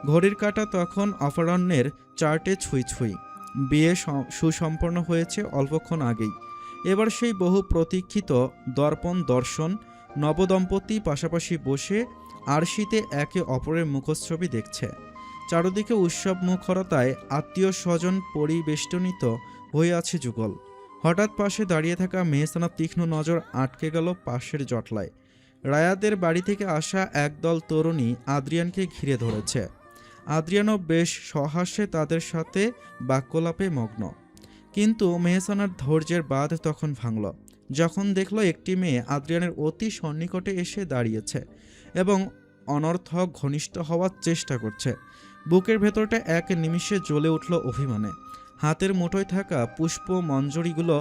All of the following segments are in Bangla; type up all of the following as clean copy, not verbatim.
ঘড়ির কাঁটা তখন অপরাহ্নের 4টে ছুঁই ছুঁই। বিয়ে সুসম্পন্ন হয়েছে অল্পক্ষণ আগেই। এবার সেই বহু প্রতীক্ষিত দর্পণ দর্শন। নবদম্পতি পাশাপাশি বসে আরশিতে একে অপরের মুখচ্ছবি দেখছে। চারদিকে উৎসব মুখরতায় আত্মীয় স্বজন পরিবেষ্টনিত হয়ে আছে যুগল। হঠাৎ পাশে দাঁড়িয়ে থাকা মেহসানার তীক্ষ্ণ নজর আটকে গেল পাশের জটলায়। রায়াদের বাড়ি থেকে আসা একদল তরুণী আদ্রিয়ানকে ঘিরে ধরেছে। আদ্রিয়ানও বেশ সহাস্যে তাদের সাথে বাক্যলাপে মগ্ন। কিন্তু মেহসানার ধৈর্যের বাঁধ তখন ভাঙল যখন দেখল একটি মেয়ে আদ্রিয়ানের অতি সন্নিকটে এসে দাঁড়িয়েছে এবং অনর্থক ঘনিষ্ঠ হওয়ার চেষ্টা করছে। বুকের ভেতরটা এক নিমিষে জ্বলে উঠল অভিমানে। হাতের মুঠোয় থাকা পুষ্প মঞ্জরিগুলো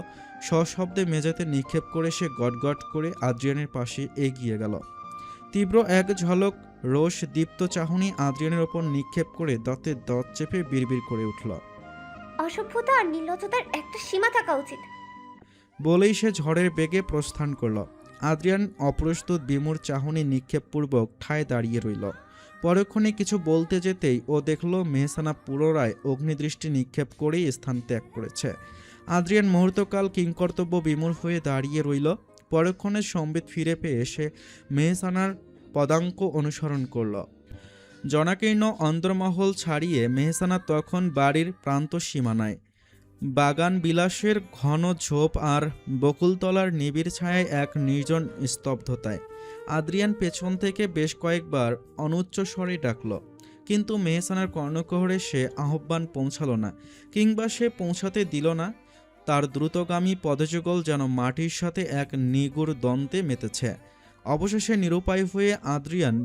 সশব্দে মেঝেতে নিক্ষেপ করে সে গটগট করে আদ্রিয়ানের পাশে এগিয়ে গেল। তীব্র এক ঝলক রোষ দীপ্ত চাহনি আদ্রিয়ানের ওপর নিক্ষেপ করে দাঁতে দাঁত চেপে বিড়বিড় করে উঠল। অসভ্যতা আর নির্লজ্জতার একটা সীমা থাকা উচিত। বলেই সে ঝড়ের বেগে প্রস্থান করল। আদ্রিয়ান অপ্রস্তুত বিমূঢ় চাহনি নিক্ষেপপূর্বক ঠায় দাঁড়িয়ে রইল। পরক্ষণে কিছু বলতে যেতেই ও দেখল মেহসানা পুনরায় অগ্নিদৃষ্টি নিক্ষেপ করেই স্থান ত্যাগ করেছে। আদ্রিয়ান মুহূর্তকাল কিংকর্তব্য বিমূঢ় হয়ে দাঁড়িয়ে রইল। পরক্ষণে সম্বিত ফিরে পেয়ে সে মেহসানার পদাঙ্ক অনুসরণ করল। জনাকীর্ণ অন্দরমহল ছাড়িয়ে মেহসানা তখন বাড়ির প্রান্ত সীমানায়। বাগান বিলাসের ঘন ঝোপ আর বকুলতলার নিবিড় ছায়ায় এক নির্জন স্তব্ধতায়। আদ্রিয়ান পেছন থেকে বেশ কয়েকবার অনুচ্চ স্বরে ডাকল, কিন্তু মেহসানার কর্ণকুহরে সে আহ্বান পৌঁছাল না, কিংবা সে পৌঁছাতে দিল না। তার দ্রুতগামী পদযুগল যেন মাটির সাথে এক নিগুড় দ্বন্দ্বে মেতেছে। অবশেষে নিরুপায় হয়ে আদ্রিয়ান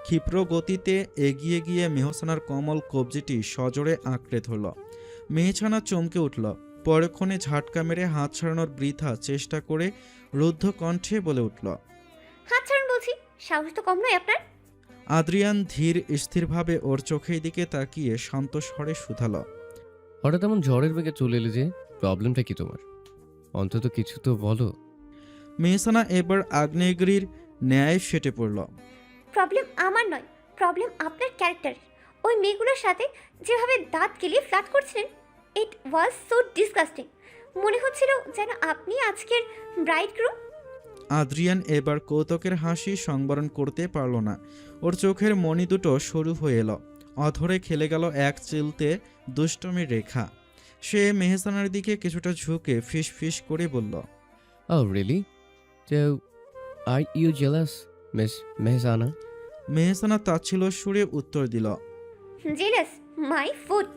ক্ষিপ্র গতিতে এগিয়ে গিয়ে মেহসানার কোমল কবজিটি সজোরে আঁকড়ে ধরল। মেহসানা চমকে উঠল। পরক্ষণে ঝাটকা মেরে হাত ছাড়ানোর বৃথা চেষ্টা করে রুদ্ধ কণ্ঠে বলে উঠল, হাত ছাড়ুন বলছি, সাহস তো কম নয় আপনার। আদ্রিয়ান ধীর স্থিরভাবে ওর চোখের দিকে তাকিয়ে শান্ত স্বরে শুধাল, হঠাৎ এমন ঝড়ের বেগে চলে এলে যে, প্রবলেমটা কি তোমার? অন্তত কিছু তো বলো। মেহসানা এবার আগ্নেয়গিরির ন্যায় ফেটে পড়ল। প্রবলেম আমার নয়, প্রবলেম আপনার ক্যারেক্টার। ওই মেয়েগুলোর সাথে যেভাবে দাঁত কেলিয়ে ফ্ল্যাট করছিলেন, ইট ওয়াজ সো ডিসগাস্টিং। মনে হচ্ছিল যেন আপনি আজকের ব্রাইড গ্রুম। আদ্রিয়ান এবার কৌতুকের হাসি সংবরণ করতে পারল না। ওর চোখের মণি দুটো সরু হয়ে এলো। অধরে খেলে গেল এক চিলতে দুষ্টমির রেখা। সে মেহসানার দিকে কিছুটা ঝুঁকে ফিস ফিস করে বলল, Oh, really? So, are you jealous, Miss Mehsana? Mehsana তাচ্ছিল সুরে উত্তর দিল, জেলাস মাই ফুট।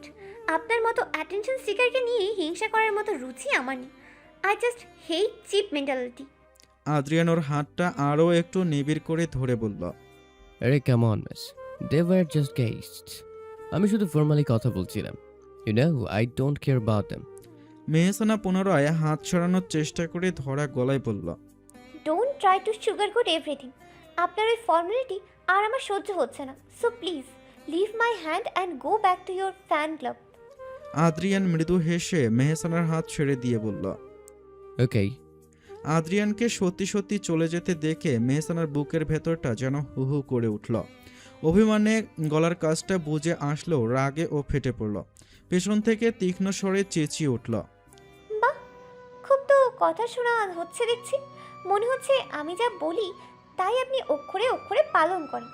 আপনার মতো অ্যাটেনশন সিকারকে নিয়ে হিংসা করার মতো রুচি আমার নেই। I just hate cheap mentality. Adrian ওর হাতটা আরও একটু নিবিড় করে ধরে বলল, আরে come on miss, they were just guests. আমি শুধু ফর্মালি কথা বলছিলাম। You know, I don't care about them. Mehsana পুনরায় হাত ছড়ানোর চেষ্টা করে ধরা গলায় বলল, don't try to sugar coat everything. আপনার ওই ফর্মালিটি আর আমার সহ্য হচ্ছে না। So please leave my hand and go back to your fan club. Adrian মৃদু হেসে মেহসানার হাত ছেড়ে দিয়ে বলল। ওকে। আদ্রিয়ানকে সত্যি সত্যি চলে যেতে দেখে মেহসানার বুকের ভেতরটা যেন হু হু করে উঠল। অভিমানে গলার কাজটা বুঝে আসলেও রাগে ও ফেটে পড়ল। পেছন থেকে তীক্ষ্ণ স্বরে চেঁচিয়ে উঠল, বাহ, খুব তো কথা শোনা হচ্ছে দেখছি। মনে হচ্ছে আমি যা বলি তাই আপনি অক্ষরে অক্ষরে পালন করেন।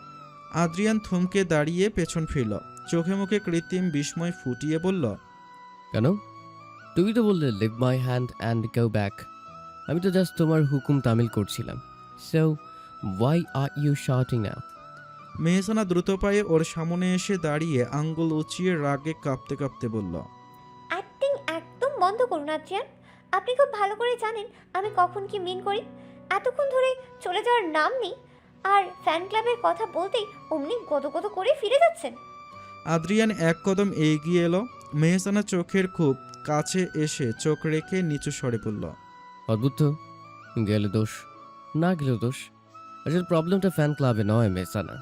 আদ্রিয়ান থমকে দাঁড়িয়ে পেছন ফিরল। চোখে মুখে কৃত্রিম বিস্ময় ফুটিয়ে বলল, কেন? তুমি তো বললে leave my hand and go back. আমি তো জাস্ট তোমার হুকুম তামিল করছিলাম। So why are you shouting now? Mehsana দ্রুত পায়ে ওর সামনে এসে দাঁড়িয়ে আঙ্গুল উঁচিয়ে রাগে কাঁপতে কাঁপতে বলল, অ্যাক্টিং একদম বন্ধ করুন আদ্রিয়ান। আপনি খুব ভালো করে জানেন আমি কখন কি মিন করি। এতক্ষণ ধরে চলে যাওয়ার নাম নেই, আর ফ্যান ক্লাবের কথা বলতেই অমনি গদগদ করে ফিরে যাচ্ছেন। আদ্রিয়ান এক কদম এগিয়ে এলো। মেহসানা চোখের খুব কাছে এসে চোখ রেখে নিচু স্বরে বলল, অদ্ভুত তো, গেলে দোষ, না গেলেও দোষ। আসলে প্রবলেমটা ফ্যান ক্লাবে নয় মেসানা,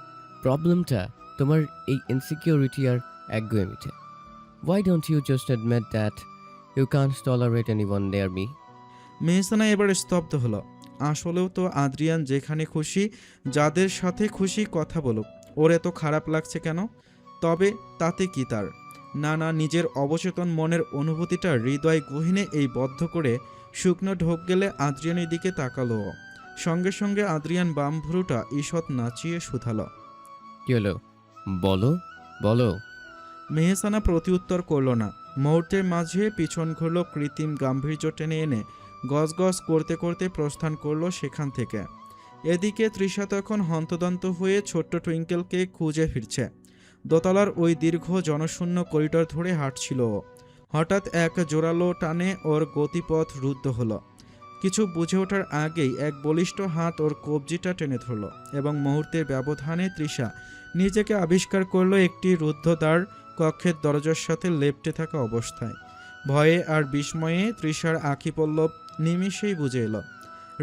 প্রবলেমটা তোমার এই ইনসিকিউরিটি আর একগুয়েমিতে। Why don't you just admit that you can't tolerate anyone near me? Mehsana এবার স্তব্ধ হলো। আসলেও তো আদ্রিয়ান যেখানে খুশি যাদের সাথে খুশি কথা বলুক, ওর এত খারাপ লাগছে কেন? তবে তাতে কি তার? না না, নিজের অবচেতন মনের অনুভূতিটা হৃদয় গহীনে এই বদ্ধ করে শুকনো ঢোক গেলে আদ্রিয়ানের দিকে তাকালো ও। সঙ্গে সঙ্গে আদ্রিয়ান বাম ভুরুটা ঈষৎ নাচিয়ে শুধালো। কি হলো? বলো বলো। মেহসানা প্রতিউত্তর করল না। মুহূর্তের মাঝে পিছন ঘুরল, কৃত্রিম গাম্ভীর্য টেনে এনে গজগজ করতে করতে প্রস্থান করলো সেখান থেকে। এদিকে তৃষা তখন হন্তদন্ত হয়ে ছোট্ট টুইঙ্কেলকে খুঁজে ফিরছে। দোতলার ওই দীর্ঘ জনশূন্য করিডর ধরে হাঁটছিল ও। হঠাৎ এক জোরালো টানে ওর গতিপথ রুদ্ধ হলো। কিছু বুঝে ওঠার আগেই এক বলিষ্ঠ হাত ওর কবজিটা টেনে ধরল এবং মুহূর্তের ব্যবধানে তৃষা নিজেকে আবিষ্কার করলো একটি রুদ্ধদ্বার কক্ষের দরজার সাথে লেপ্টে থাকা অবস্থায়। ভয়ে আর বিস্ময়ে তৃষার আঁখি পল্লব নিমিষেই বুঝে এলো।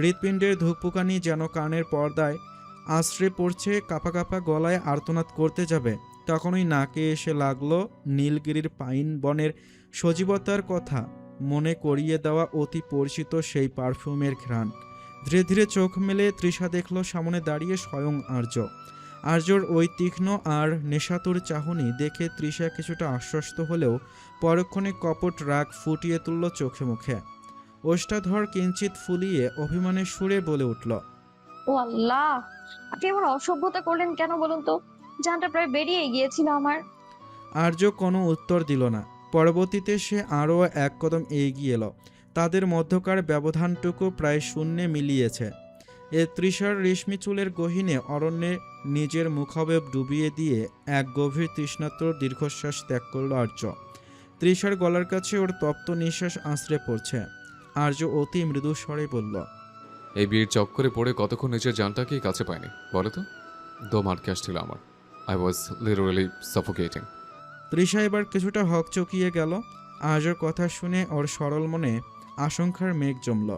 হৃৎপিণ্ডের ধুকপুকানি যেন কানের পর্দায় আশ্রে পড়ছে। কাঁপা কাঁপা গলায় আর্তনাদ করতে যাবে, তখনই নাকে এসে লাগলো নীলগিরির পাইন বনের সজীবতার কথা মনে করিয়ে দেওয়া অতি পরিচিত সেই পারফিউমের ঘ্রাণ। ধীরে ধীরে চোখ মেলে তৃষা দেখল সামনে দাঁড়িয়ে স্বয়ং আর্য। আর্যর ওই তীক্ষ্ণ আর নেশাতুর চাহনি দেখে তৃষা কিছুটা আশ্বস্ত হলেও পরক্ষণে কপট রাগ ফুটিয়ে তুলল চোখে মুখে। ওষ্ঠাধর কিঞ্চিত ফুলিয়ে অভিমানের সুরে বলে উঠল, ও আল্লাহ, আপনি এমন অসভ্যতা করলেন কেন বলুন তো? জানটা প্রায় বেরিয়ে গিয়েছিল আমার। আর্য কোনো উত্তর দিল না। পরবর্তীতে সে আরও এক কদম এগিয়ে এলো। তাদের মধ্যকার ব্যবধানটুকু প্রায় শূন্যে মিলিয়েছে। এ তৃষার রেশমি চুলের গহীনে অরণ্যে নিজের মুখাবয়ব ডুবিয়ে দিয়ে এক গভীর তৃষ্ণাতুর দীর্ঘশ্বাস ত্যাগ করল আর্য। তৃষার গলার কাছে ওর তপ্ত নিঃশ্বাস আশ্রে পড়ছে। আর্য অতি মৃদু স্বরে বলল, এই বিয়ের চক্করে পড়ে কতক্ষণ নিজের জানটাকেই কাছে পাইনি বলো তো? দম আটকে আসছিল আমার। I was literally suffocating. Trisha এবার কিছুটা হকচকিয়ে গেল। আর্যর কথা শুনে ওর সরল মনে আশঙ্কার মেঘ জমল।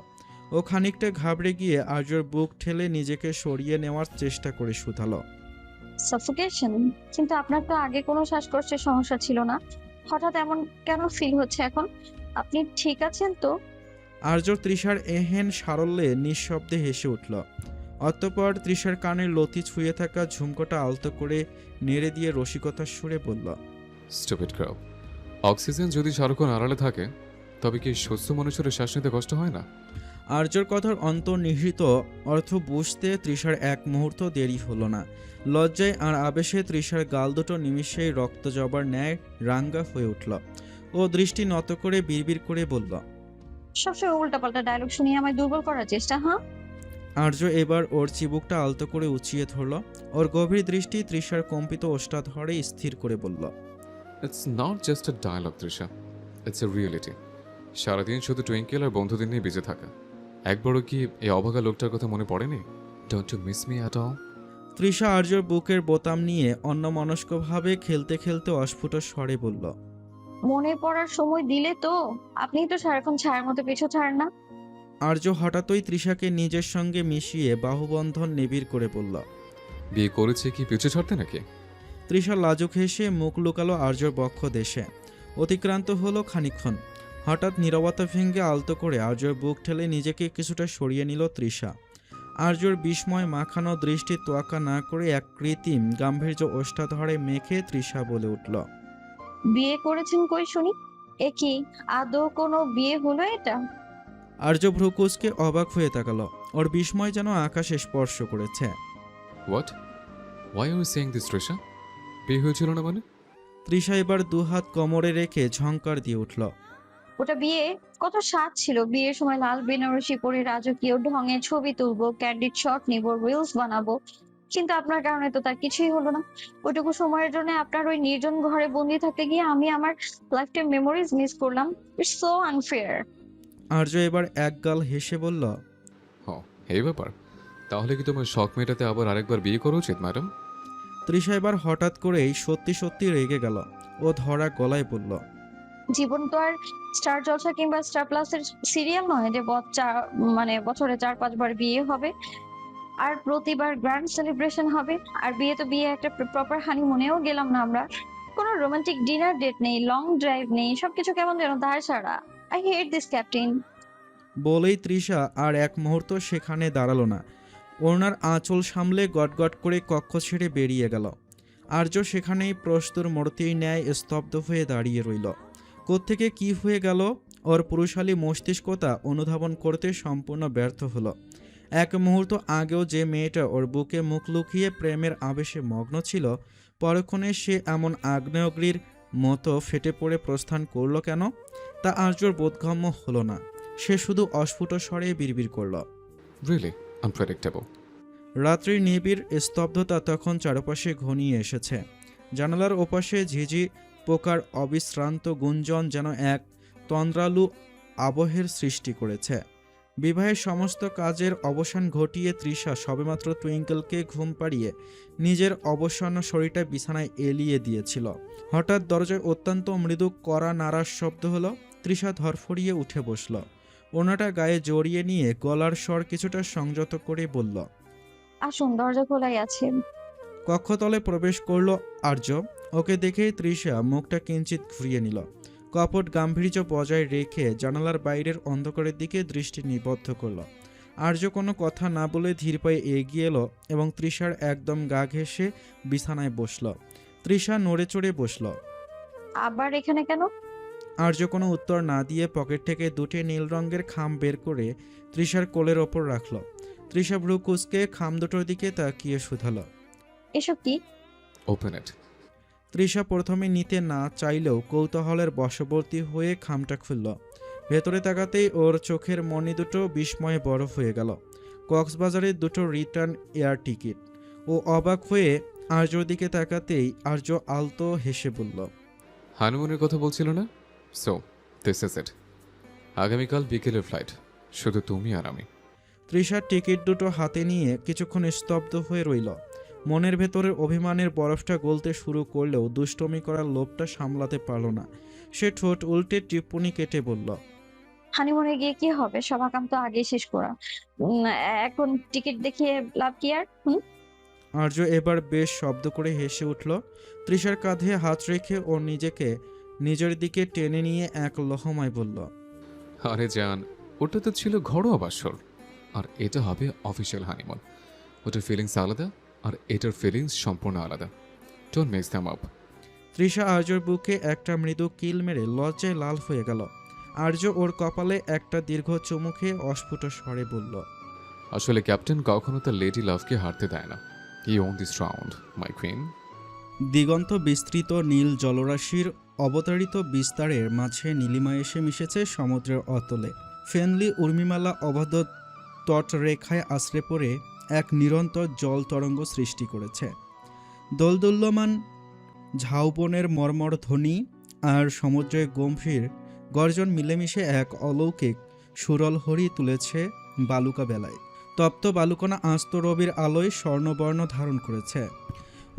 ও খানিকটা ঘাবড়ে গিয়ে আর্যর বুক ঠেলে নিজেকে সরিয়ে নেওয়ার চেষ্টা করে শুধালো, সাফোকেশন? কিন্তু আপনার তো আগে কোনো শ্বাসকষ্টের সমস্যা ছিল না, হঠাৎ এমন কেন ফিল হচ্ছে এখন? আপনি ঠিক আছেন তো? আর্য তৃষার এহেন সারল্যে নিঃশব্দে হেসে উঠল। অতঃপর তৃষার কানের লতি ছুঁয়ে থাকা ঝুমকোটা আলতো করে নেড়ে দিয়ে রসিকতার সুরে বলল, স্টুপিড গার্ল, অক্সিজেন যদি সারাক্ষণ আড়ালে থাকে তবে কি সুস্থ মানুষের শ্বাস নিতে কষ্ট হয় না? আর্যর কথার অন্তর্নিহিত অর্থ বুঝতে তৃষার এক মুহূর্ত দেরি হলো না। লজ্জায় আর আবেশে তৃষার গাল দুটো নিমিষেই রক্ত জবার ন্যায় রাঙ্গা হয়ে উঠল। ও দৃষ্টি নত করে বিড়বিড় করে বলল, সবসময় উল্টাপাল্টা ডায়লগ শুনিয়ে আমায় দুর্বল করার চেষ্টা, হ্যাঁ? আর্য এবার ওর চিবুকটা আলতো করে উঁচিয়ে ধরল। ওর গভীর দৃষ্টি তৃষার কম্পিত ওষ্ঠাধরে স্থির করে বলল, it's not just a dialogue Trisha, it's a reality. সারাদিন শুধু টুইঙ্কেল আর বন্ধুদের নিয়ে বেঁচে থাকা, একবারও কি এই অভাগা লোকটার কথা মনে পড়েনি? Don't you miss me at all? Trisha আর্যর বুকের বোতাম নিয়ে অন্যমনস্কভাবে খেলতে খেলতে অস্ফুট স্বরে বলল, মনে পড়ার সময় দিলে তো? আপনি তো সারাক্ষণ ছায়ার মতো পিছু ছাড়েন না। আর্য হঠাৎই তৃষাকে নিজের সঙ্গে মিশিয়ে বাহুবন্ধন নিবিড় করে বলল। বিয়ে করেছে কি পিছু ছাড়তে নাকি? তৃষা লাজুক হেসে মুখ লুকালো আর্যর বক্ষ দেশে। অতিক্রান্ত হলো খানিকক্ষণ। হঠাৎ নীরবতা ভেঙে আলতো করে আর্যর বুক ঠেলে নিজেকে কিছুটা সরিয়ে নিল তৃষা। আর্যর বিস্ময় মাখানো দৃষ্টি তোয়াক্কা না করে এক কৃত্রিম গাম্ভীর্য ওষ্ঠাধরে মেখে তৃষা বলে উঠল, বিয়ে করেছেন কই শুনি? এ কি আদৌ কোনো বিয়ে হলো এটা? আর্য ভ্রুকুচকে অবাক হয়ে তাকালো। ওর বিস্ময় যেন আকাশে স্পর্শ করেছে। What? Why are you saying this Trisha? বিয়ে হয়েছিল না মানে? তৃষা এবার দুহাত কোমরে রেখে ঝংকার দিয়ে উঠল, ওটা বিয়ে? কত স্বাদ ছিল বিয়ের সময় লাল বেনারসি পরে রাজকীয় ঢঙে ছবি তুলবো, ক্যান্ডিড শট নিব, রিলস বানাবো। কিন্তু আপনার কারণে তো তার কিছুই হলো না। ওইটুকু সময়ের জন্য আপনার ওই নির্জন ঘরে বন্দি থাকতে গিয়ে আমি আমার লাইফটাইম মেমোরিজ মিস করলাম। It's so unfair. আর্য এবার একগাল হেসে বলল, এই ব্যাপার? তাহলে কি তোমার শখ মেটাতে আবার আরেকবার বিয়ে করা উচিত ম্যাডাম? তৃষা এবার হঠাৎ করেই সত্যি সত্যি রেগে গেল। ও ধরা গলায় বলল, জীবন তো আর স্টার জলসা কিংবা স্টার প্লাসের সিরিয়াল নয় যে বছরে 4-5 বার বিয়ে হবে আর প্রতিবার গ্র্যান্ড সেলিব্রেশন হবে। আর বিয়ে তো বিয়ে, একটা প্রপার হানিমুনেও গেলাম না আমরা। কোনো রোমান্টিক ডিনার ডেট নেই, লং ড্রাইভ নেই, সবকিছু কেমন যেন ধার ছাড়া। I hate this captain. বলেই তৃষা আর এক মুহূর্ত সেখানে দাঁড়ালো না। ওনার আঁচল সামলে গটগট করে কক্ষ ছেড়ে বেরিয়ে গেল। আর্য সেখানেই প্রস্তুর মূর্তির ন্যায় স্তব্ধ হয়ে দাঁড়িয়ে রইল। কোত্থেকে কি হয়ে গেল ওর পুরুষালী মস্তিষ্কতা অনুধাবন করতে সম্পূর্ণ ব্যর্থ হলো। এক মুহূর্ত আগেও যে মেয়েটা ওর বুকে মুখ লুকিয়ে প্রেমের আবেশে মগ্ন ছিল, পরক্ষণে সে এমন আগ্নেয়গিরির মতো ফেটে পড়ে প্রস্থান করলো কেন? তা আর্যর বোধগম্য হলো না। সে শুধু অস্ফুট স্বরে বিড়বিড় করল। Really unpredictable. রাত্রির নিবিড় স্তব্ধতা তখন চারপাশে ঘনিয়ে এসেছে। জানালার ওপাশে ঝিঝি পোকার অবিশ্রান্ত গুঞ্জন যেন এক তন্দ্রালু আবহের সৃষ্টি করেছে। বিবাহের সমস্ত কাজের অবসান ঘটিয়ে তৃষা সবেমাত্র টুইঙ্কেলকে ঘুম পাড়িয়ে নিজের অবসন্ন শরীরটা বিছানায় এলিয়ে দিয়েছিল। হঠাৎ দরজায় অত্যন্ত মৃদু কড়া নাড়ার শব্দ হলো। তৃষা ধরফড়িয়ে উঠে বসল। ওনাটা গায়ে জড়িয়ে নিয়ে গলার স্বর কিছুটা সংযত করে বলল, আসুন, দরজা খোলাই আছে। কক্ষতলে প্রবেশ করল আর্য। ওকে দেখেই তৃষা মুখটা কিঞ্চিত ঘুরিয়ে নিল। কপট গাম্ভীর্য বজায় রেখে জানালার বাইরের অন্ধকারের দিকে দৃষ্টি নিবদ্ধ করল। আর্য কোনো কথা না বলে ধীর পায়ে এগিয়ে এলো এবং তৃষার একদম গা ঘেঁষে বিছানায় বসল। তৃষা নড়ে চড়ে বসল। আবার এখানে কেন? আর্য কোনো উত্তর না দিয়ে পকেট থেকে দুটি নীল রঙের খাম বের করে তৃষার কোলের ওপর রাখল। তৃষা ভ্রু কুঁচকে খাম দুটোর দিকে তাকিয়ে শুধালো, এসব কি? Open it. তৃষা প্রথমে নিতে না চাইলেও কৌতূহলের বশবর্তী হয়ে খামটা খুলল। ভেতরে তাকাতেই ওর চোখের মণি দুটো বিস্ময়ে বড় হয়ে গেল। কক্সবাজারের দুটো রিটার্ন এয়ার টিকিট। ও অবাক হয়ে আর্যর দিকে তাকাতেই আর্য আলতো হেসে বলল, হানিমুনের কথা বলছিল না? So this is it. আগামীকাল বিকেলের ফ্লাইট, শুধু তুমি আর আমি। তৃষার টিকিট দুটো হাতে নিয়ে কিছুক্ষণ স্তব্ধ হয়ে রইল। মনের ভেতরের অভিমানের বরফটা গলতে শুরু করলেও দুষ্টমি করার লোভটা সামলাতে পারল না। সে ঠোঁট উল্টে টিপ্পনি কেটে বলল, হানিমুনে গিয়ে কি হবে? সব কাম তো আগে শেষ করা। এখন টিকিট দেখিয়ে লাভ কি আর? আর্য এবার বেশ শব্দ করে হেসে উঠল। তৃষার কাঁধে হাত রেখে ও নিজেকে নিজের দিকে টেনে নিয়ে এক লহমায় বলল, আরে জান, ওটা তো ছিল ঘরোয়া বাসর, আর এটা হবে অফিসিয়াল হানিমুন। ওটার ফিলিংস আলাদা আর এটার ফিলিংস সম্পূর্ণ আলাদা। Don't mix them up. Trisha আর্যর বুকে একটা মৃদু কিল মেরে লজ্জায় লাল হয়ে গেল। আর্য ওর কপালে একটা দীর্ঘ চুমু খেয়ে অস্ফুট স্বরে বলল, আসলে ক্যাপ্টেন কখনো তার লেডি লাভকে হারতে দেয় না। You won this round, my queen. দিগন্ত বিস্তৃত নীল জলরাশির অবতারিত বিস্তারের মাঝে নীলিমা এসে মিশেছে সমুদ্রের অতলে। ফেনলি উর্মিমালা অবাধ তটরেখায় আশ্রে পড়ে এক নিরন্তর জল তরঙ্গ সৃষ্টি করেছে। দোলদুল্যমান ঝাউবনের মর্মর ধ্বনি আর সমুদ্রের গম্ভীর গর্জন মিলেমিশে এক অলৌকিক সুরল হরি তুলেছে বালুকা বেলায়। তপ্ত বালুকণা আস্ত রবির আলোয় স্বর্ণবর্ণ ধারণ করেছে।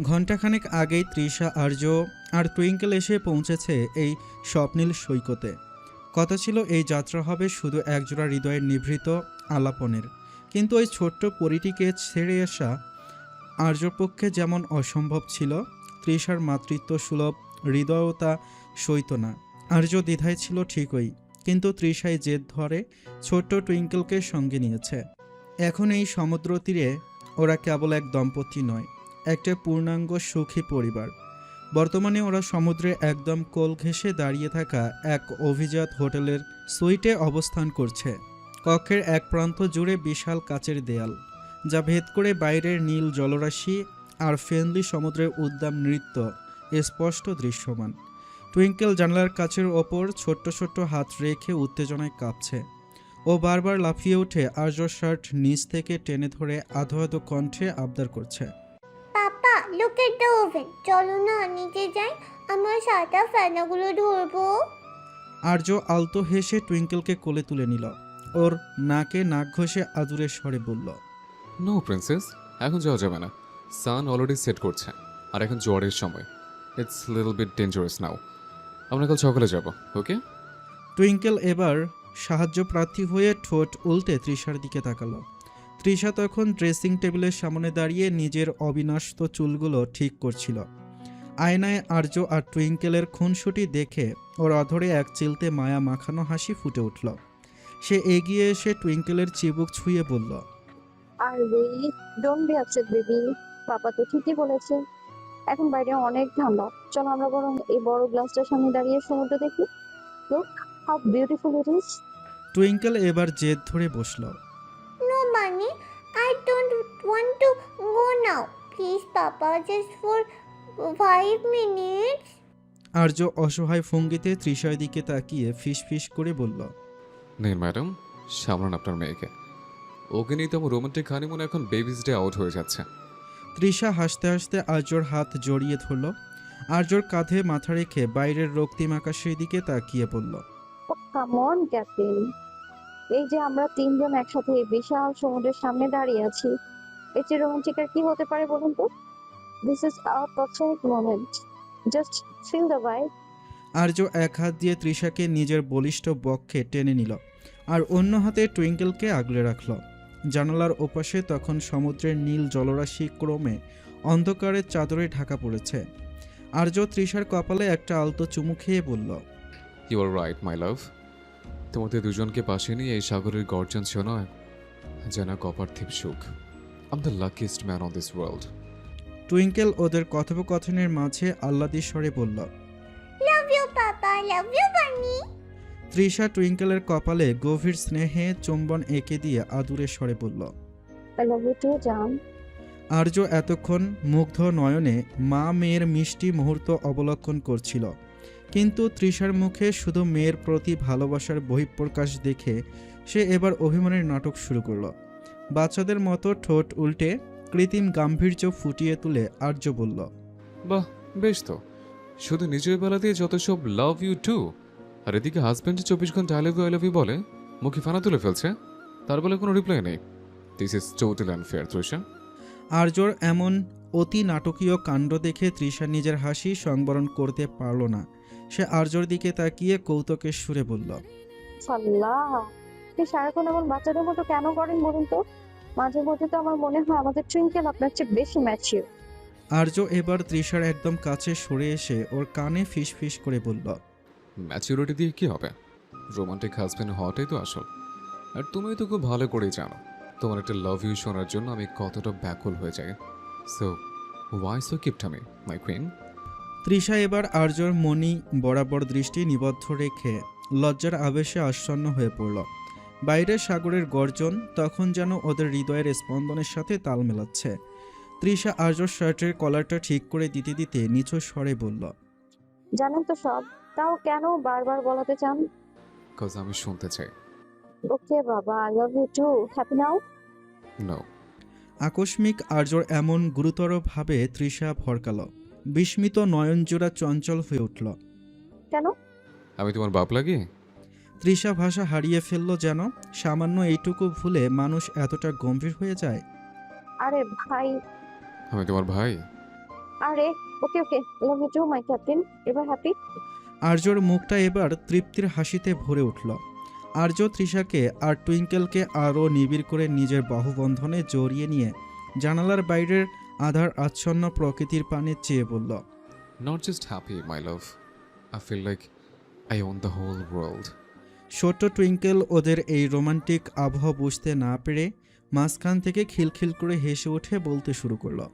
ঘণ্টাখানেক আগেই তৃষা, আর্য আর টুইঙ্কেল এসে পৌঁছেছে এই স্বপ্নীল সৈকতে। কথা ছিল এই যাত্রা হবে শুধু একজোড়া হৃদয়ের নিভৃত আলাপনের, কিন্তু ওই ছোট্ট পরিটিকে ছেড়ে আসা আর্যর পক্ষে যেমন অসম্ভব ছিল, তৃষার মাতৃত্ব সুলভ হৃদয়ও তা সইত না। আর্য দ্বিধায় ছিল ঠিকই, কিন্তু তৃষায় জেদ ধরে ছোট্ট টুইঙ্কেলকে সঙ্গে নিয়েছে। এখন এই সমুদ্র তীরে ওরা কেবল এক দম্পতি নয়, একটা পূর্ণাঙ্গ সুখী পরিবার। বর্তমানে ওরা সমুদ্রে একদম কোল ঘেঁষে দাঁড়িয়ে থাকা এক অভিজাত হোটেলের সুইটে অবস্থান করছে। কক্ষের এক প্রান্ত জুড়ে বিশাল কাচের দেয়াল, যা ভেদ করে বাইরের নীল জলরাশি আর ফেনলি সমুদ্রের উদ্দাম নৃত্য স্পষ্ট দৃশ্যমান। টুইঙ্কেল জানলার কাচের ওপর ছোট্ট ছোট্ট হাত রেখে উত্তেজনায় কাঁপছে। ও বারবার লাফিয়ে উঠে আর্য শার্ট নিচ থেকে টেনে ধরে আধো আধো কণ্ঠে আবদার করছে, পাপা লুক এট দ্য ওভেন, চলো না নিচে যাই, আমার সাদা ফেনাগুলো ধরবো। আর্য আলতো হেসে টুইঙ্কেলকে কোলে তুলে নিল। ওর নাকে নাক ঘষে আদুরে স্বরে বলল, নো প্রিন্সেস, এখন যাওয়া যাবে না। সান অলরেডি সেট করছে, আর এখন জ্বরের সময়। ইটস লিটল বিট ডেঞ্জারাস নাও। আমরা কাল সকালে যাব, ওকে? টুইঙ্কেল এবার সাহায্য প্রার্থী হয়ে ঠোঁট উল্টে তৃষার দিকে তাকালো। তৃষা তখন ড্রেসিং টেবিলের সামনে দাঁড়িয়ে নিজের অবিনষ্ট চুলগুলো ঠিক করছিল। আয়নায় আর্য আর টুইঙ্কেলের খুনসুটি দেখে ওর অধরে এক চিলতে মায়া মাখানো হাসি ফুটে উঠল। সে এগিয়ে এসে টুইঙ্কেলের চিবুক ছুঁয়ে বলল, আরে ডোন্ট বি আপসেট বেবি, পাপা তো ঠিকই বলেছে। এখন বাইরে অনেক ঠান্ডা, চলো আমরা বরং এই বড় গ্লাসটার সামনে দাঁড়িয়ে সমুদ্র দেখি। Look how beautiful it is. Twinkle এবার জেদ ধরে বসল। নো মানে, I don't want to go now, please papa, just for 5 minutes. Arya অসহায় ভঙ্গিতে তৃষার দিকে তাকিয়ে ফিসফিস করে বলল, নিন ম্যাডাম, সামলান আপনার মেয়েকে। ওকে নিয়ে তো আমার রোমান্টিক হানিমুন এখন বেবিস ডে আউট হয়ে যাচ্ছে। তৃষা হাসতে হাসতে আর্যর হাত জড়িয়ে ধরল। আর্যর কাঁধে মাথা রেখে বাইরের রক্তিম আকাশের দিকে তাকিয়ে বলল, কাম অন ক্যাপ্টেন, এই যে আমরা তিনজন একসাথে এই বিশাল সমুদ্রের সামনে দাঁড়িয়ে আছি, এর চেয়ে রোমান্টিক আর কি হতে পারে বলুন তো? This is our perfect moment, just feel the vibe. Arya এক হাত দিয়ে তৃষাকে নিজের বলিষ্ঠ বক্ষে টেনে নিল আর অন্য হাতে টুইঙ্কেলকে আগলে রাখল। জানালার ওপাশে তখন সমুদ্রের নীল জলরাশি ক্রমে অন্ধকারের চাদরে ঢাকা পড়েছে। আর্য তৃষার কপালে একটা আলতো চুমু খেয়ে বলল, ইউ আর রাইট মাই লাভ। তোমাদের দুজনকে পাশে নিয়ে এই সাগরের গর্জন শোনায় যেন কপার্থিব সুখ। I am the luckiest man on this world. Twinkle ওদের কথোপকথনের মাঝে আহ্লাদি স্বরে বলল। Love you papa, love you বানি। তৃষা টুইঙ্কেলের কপালে গভীর স্নেহে চুম্বন এঁকে দিয়ে আদুরে স্বরে বলল। আই লাভ ইউ টু জান। আর্য এতক্ষণ মুগ্ধ নয়নে মা মেয়ের মিষ্টি মুহূর্ত অবলোকন করছিল, কিন্তু তৃষার মুখে শুধু মেয়ের প্রতি ভালোবাসার বহিঃপ্রকাশ দেখে সে এবার অভিমানের নাটক শুরু করল। বাচ্চাদের মতো ঠোঁট উল্টে কৃত্রিম গাম্ভীর্য ফুটিয়ে তুলে আর্য বলল, বাহ, বেশ তো। শুধু নিজের বেলা দিয়ে যত সব লাভ ইউ টু, আর এদিকে হাজব্যান্ড 24 ঘন্টা আই লাভ ইউ বলে মুখে ফানা তুলে ফেলছে, তার বলে কোনো রিপ্লাই নেই। This is total unfair Trisha. আর্যর এমন অতি নাটকীয় কাণ্ড দেখে তৃষা নিজের হাসি সংবরণ করতে পারল না। সে আর্যর দিকে তাকিয়ে কৌতুকের সুরে বলল, সাল্লাহ, আপনি সারাক্ষণ এমন বাচ্চাদের মতো কেন করেন বলুন তো? মাঝে মধ্যে তো আমার মনে হয় আমাদের টুইঙ্কেল আপনার চেয়ে বেশি ম্যাচিওর। আর্য এবার তৃষার একদম কাছে সরে এসে ওর কানে ফিস ফিস করে বলল, ম্যাচিউরিটি দিয়ে কি হবে? রোমান্টিক হাজব্যান্ড হওয়াটাই তো আসল। আর তুমি তো খুব ভালো করেই জানো তোমার একটা লাভ ইউ শোনার জন্য আমি কতটা ব্যাকুল হয়ে যাই। সো ওয়াই সো কিপটামি মাই কুইন। তৃষা এবার আর্যর মনি বরাবর দৃষ্টি নিবদ্ধ রেখে লজ্জার আবেশে আচ্ছন্ন হয়ে পড়ল। বাইরে সাগরের গর্জন তখন যেন ওদের হৃদয়ের স্পন্দনের সাথে তাল মেলাচ্ছে। তৃষা আর্যর শার্টের কলারটা ঠিক করে দিতে দিতে নিচু স্বরে বলল, জানেন তো সব, তাও কেন বারবার বলাতে চান? কজ আমি শুনতে চাই। ওকে বাবা, I love you too. Happy now? No. আকস্মিক আর্যর এমন গুরুতরভাবে তৃষা ভরকাল। বিস্মিত নয়নজোড়া চঞ্চল হয়ে উঠল। কেন? আমি তোমার বাপ লাগি? তৃষা ভাষা হারিয়ে ফেলল যেন। সামান্য এইটুকু ভুলে মানুষ এতটা গম্ভীর হয়ে যায়? আরে ভাই। আমি তোমার ভাই? আরে okay okay, love you too my captain. এবার হ্যাপি? আর্যর মুখটা এবার তৃপ্তির হাসিতে ভরে উঠল। আর্য তৃষাকে আর টুইঙ্কেলকে আরও নিবিড় করে নিজের বাহুবন্ধনে জড়িয়ে নিয়ে জানালার বাইরের আধার আচ্ছন্ন প্রকৃতির পানে চেয়ে বলল, not just happy my love, I feel like I own the whole world. ছোট্ট টুইঙ্কেল ওদের এই রোমান্টিক আবহ বুঝতে না পেরে মাঝখান থেকে খিলখিল করে হেসে উঠে বলতে শুরু করলো,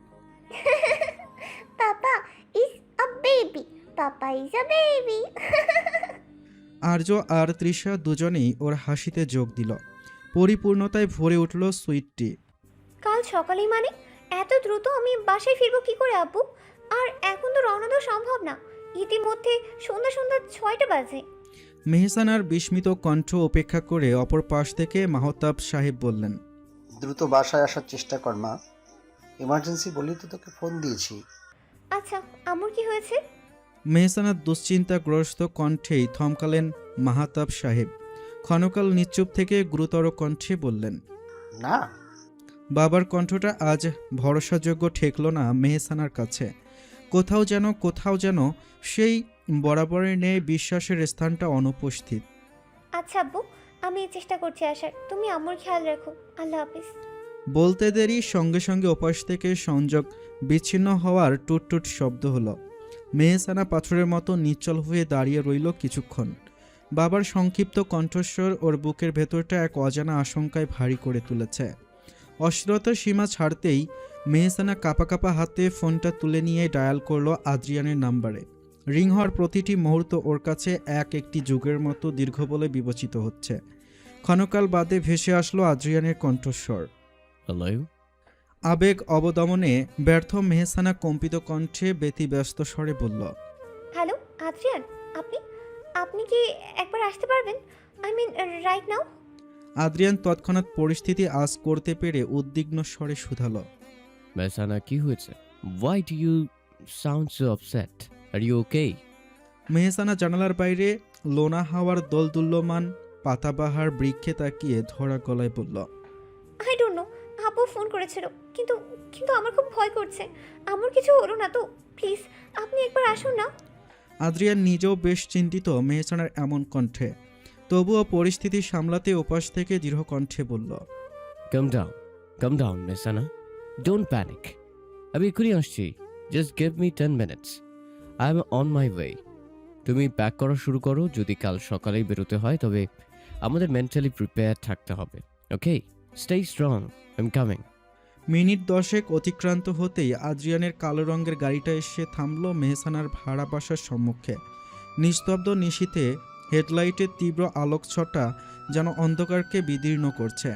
papa is a baby, papa is a baby. Arya আর তৃষা দুজনেই ওর হাসিতে যোগ দিল। পরিপূর্ণতায় ভরে উঠল সুইটটি। কাল সকালেই মানে? এত দ্রুত আমি বাসায় ফিরবো কি করে আব্বু? আর এখন তো রওনা দেওয়া সম্ভব না, ইতিমধ্যে সন্ধ্যা 6টা বাজে। মেহসানার বিস্মিত কণ্ঠ উপেক্ষা করে অপর পাশ থেকে মাহতাব সাহেব বললেন, দ্রুত বাসায় আসার চেষ্টা কর মা, এমার্জেন্সি বলি তো তোকে ফোন দিয়েছি। আচ্ছা, আম্মুর কি হয়েছে? মেহসানার দুশ্চিন্তাগ্রস্ত কণ্ঠেই থমকালেন মাহতাব সাহেব। ক্ষণকাল নিশ্চুপ থেকে গুরুতর কণ্ঠে বললেন, না। বাবার কণ্ঠটা আজ ভরসাযোগ্য ঠেকল না মেহসানার কাছে। কোথাও যেন সেই বরাবরের ন্যায় বিশ্বাসের স্থানটা অনুপস্থিত। আচ্ছা আব্বু, আমি চেষ্টা করছি আসার, তুমি আম্মুর খেয়াল রাখো। আল্লাহ হাফিজ। বলতে দেরি সঙ্গে সঙ্গে ওপাশ থেকে সংযোগ বিচ্ছিন্ন হওয়ার টুটটুট শব্দ হলো। মেহসানা পাথরের মতো নিশ্চল হয়ে দাঁড়িয়ে রইল কিছুক্ষণ। বাবার সংক্ষিপ্ত কণ্ঠস্বর ওর বুকের ভেতরটা এক অজানা আশঙ্কায় ভারী করে তুলেছে। অস্থিরতার সীমা ছাড়তেই মেহসানা কাঁপা কাঁপা হাতে ফোনটা তুলে নিয়ে ডায়াল করলো আদ্রিয়ানের নাম্বারে। রিং হওয়ার প্রতিটি মুহূর্ত ওর কাছে একটি যুগের মতো দীর্ঘ বলে বিবেচিত হচ্ছে। ক্ষণকাল বাদে ভেসে আসলো আদ্রিয়ানের কণ্ঠস্বর। হ্যালো? আবেগ অবদমনে ব্যর্থ মেহসানা কম্পিত কণ্ঠে ব্যতিব্যস্ত স্বরে বলল, হ্যালো আদ্রিয়ান, আপনি আপনি কি একবার আসতে পারবেন? I mean right now. Adrian তৎক্ষণাৎ পরিস্থিতি আজ করতে পেরে উদ্বিগ্ন স্বরে শুধালো, মেহসানা, কি হয়েছে? Why do you sound so upset? Are you okay? Mehsana জানালার বাইরে লোনা হাওয়ার দোলদুল্যমান পাতাবাহার বৃক্ষে তাকিয়ে ধরা গলায় বলল, আই ডোন্ট নো, আপু ফোন করেছিল, কিন্তু কিন্তু আমার খুব ভয় করছে। আমার কিছু হলো না তো? প্লিজ আপনি একবার আসুন না। আদ্রিয়ান নিজেও বেশ চিন্তিত মেহসানার এমন কণ্ঠে, তবুও পরিস্থিতি সামলাতে ওপাশ থেকে দৃঢ় কণ্ঠে বলল, Come down, Mehsana. Don't panic. আমি এক্ষুনি আসছি. Just give me 10 minutes. I'm on my way. তুমি প্যাক করা শুরু করো। যদি কাল সকালেই বেরোতে হয় তবে আমাদের মেন্টালি প্রিপেয়ার থাকতে হবে। ওকে? Stay strong. I'm coming. Minute 10 অতিক্রান্ত হতেই আদ্রিয়ানের কালো রঙের গাড়িটা এসে থামল মেহসানার ভাড়া বাসার সম্মুখে। নিস্তব্ধ নিশীথে হেডলাইটের তীব্র আলোকছটা যেন অন্ধকারকে বিদীর্ণ করছে।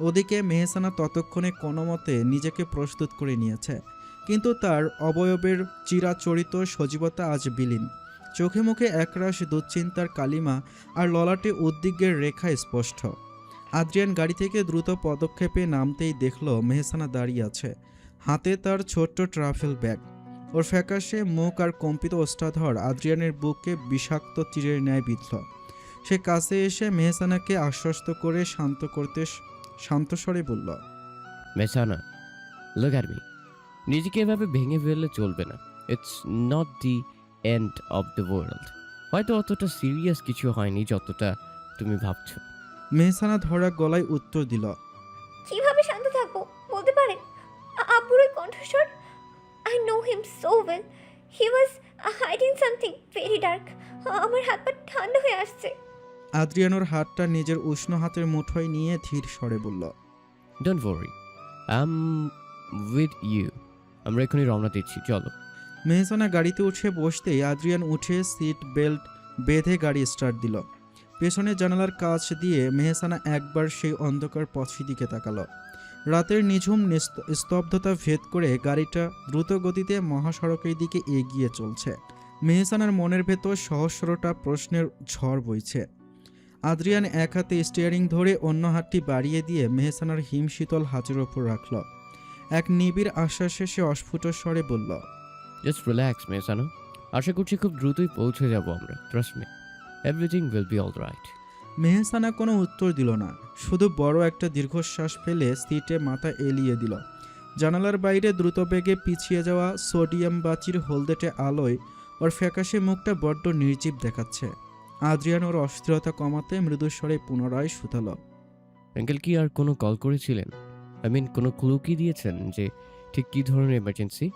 ওদিকে মেহসানা ততক্ষণে কোনো মতে নিজেকে প্রস্তুত করে নিয়েছে, কিন্তু তার অবয়বের চিরাচরিত সজীবতা আজ বিলীন। চোখে মুখে একরাশ দুশ্চিন্তার কালিমা আর ললাটে উদ্বিগ্নের রেখা স্পষ্ট। আদ্রিয়ান গাড়ি থেকে দ্রুত পদক্ষেপে নামতেই দেখল মেহসানা দাঁড়িয়ে আছে, হাতে তার ছোট্ট ট্রাভেল ব্যাগ। ওর ফ্যাকাশে মুখ আর কম্পিত ওষ্ঠাধর আদ্রিয়ানের বুকে বিষাক্ত তীরের ন্যায় বিঁধল। সে কাছে এসে মেহসানাকে আশ্বস্ত করে শান্ত স্বরে বলল, মেহসানা, look at me. নিজেকে এভাবে ভেঙে ফেললে চলবে না। It's not the end of the world. হয়তো অতটা সিরিয়াস কিছু হয়নি যতটা তুমি ভাবছো। মেহসানা ধরা গলায় উত্তর দিল, কিভাবে শান্ত থাকবো বলতে পারেন? আপুর ওই কণ্ঠস্বর, I know him so well. He was hiding something very dark. আমার হাত পা ঠান্ডা হয়ে আসছে। আদ্রিয়ানোর হাতটা নিজের উষ্ণ হাতের মুঠোয় নিয়ে ধীর স্বরে বলল, Don't worry. I'm with you. আমরা এখনই রওনা দিচ্ছি, চলো। মেহসানা গাড়িতে উঠে বসতেই আদ্রিয়ান উঠে সিট বেল্ট বেঁধে গাড়ি স্টার্ট দিল। পেছনের জানালার কাছ দিয়ে মেহসানা একবার সেই অন্ধকার পথের দিকে তাকালো। রাতের নিঝুম স্তব্ধতা ভেদ করে গাড়িটা দ্রুত গতিতে মহাসড়কের দিকে এগিয়ে চলছে। মেহসানার মনের ভেতর সহস্রটা প্রশ্নের ঝড় বইছে। আদ্রিয়ান এক হাতে স্টিয়ারিং ধরে অন্য হাতটি বাড়িয়ে দিয়ে মেহসানার হিমশীতল হাতের ওপর রাখল। এক নিবিড় আশ্বাসে সে অস্ফুট স্বরে বলল, জাস্ট রিল্যাক্স মেহসানা। আশা করছি খুব দ্রুতই পৌঁছে যাব আমরা। Trust me, everything will be alright. Mehsana কোনো উত্তর দিল না, শুধু বড় একটা দীর্ঘশ্বাস ফেলে সিটে মাথা এলিয়ে দিল। জানালার বাইরে দ্রুত বেগে পিছিয়ে যাওয়া সোডিয়াম বাতির হলদেটে আলোয় ওর ফ্যাকাশে মুখটা বড্ড নির্জীব দেখাচ্ছে। আদ্রিয়ান ওর অস্থিরতা কমাতে মৃদুস্বরে পুনরায় শুধালো, আঙ্কেল কি আর কোনো কল করেছিলেন? আই মিন কোনো ক্লু কি দিয়েছেন যে ঠিক কী ধরনের এমার্জেন্সি?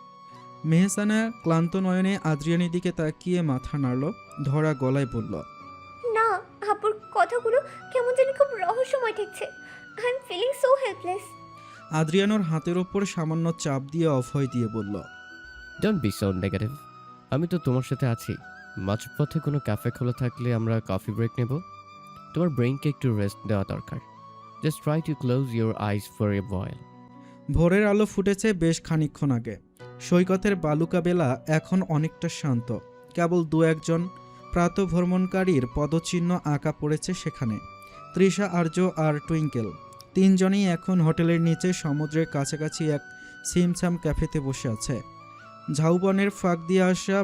মেহসানা ক্লান্ত নয়নে আদ্রিয়ানের দিকে তাকিয়ে মাথা নাড়ল, ধরা গলায় বলল, না, আপুর কথাগুলো কেমন জানি খুব রহস্যময় ঠেকছে। I am feeling so helpless. আদ্রিয়ানোর হাতের ওপর সামান্য চাপ দিয়ে অভয় দিয়ে বলল, ডোন্ট বি সো নেগেটিভ। আমি তো তোমার সাথে আছি। মাঝপথে কোনো ক্যাফে খোলা থাকলে আমরা কফি ব্রেক নেব। তোমার ব্রেইনকে একটু রেস্ট দেওয়া দরকার। Just try to close your eyes for a while. ভোরের আলো ফুটেছে বেশ খানিকক্ষণ আগে। সৈকতের বালুকা বেলা এখন অনেকটা শান্ত। কেবল দু একজন প্রাতঃভ্রমণকারীর পদচিহ্ন আঁকা পড়েছে সেখানে। তৃষা, আর্য আর টুইঙ্কেল তিনজনই এখন হোটেলের নিচে সমুদ্রের কাছাকাছি এক সিমসাম ক্যাফেতে বসে আছে। ঝাউবনের ফাঁক দিয়ে আসা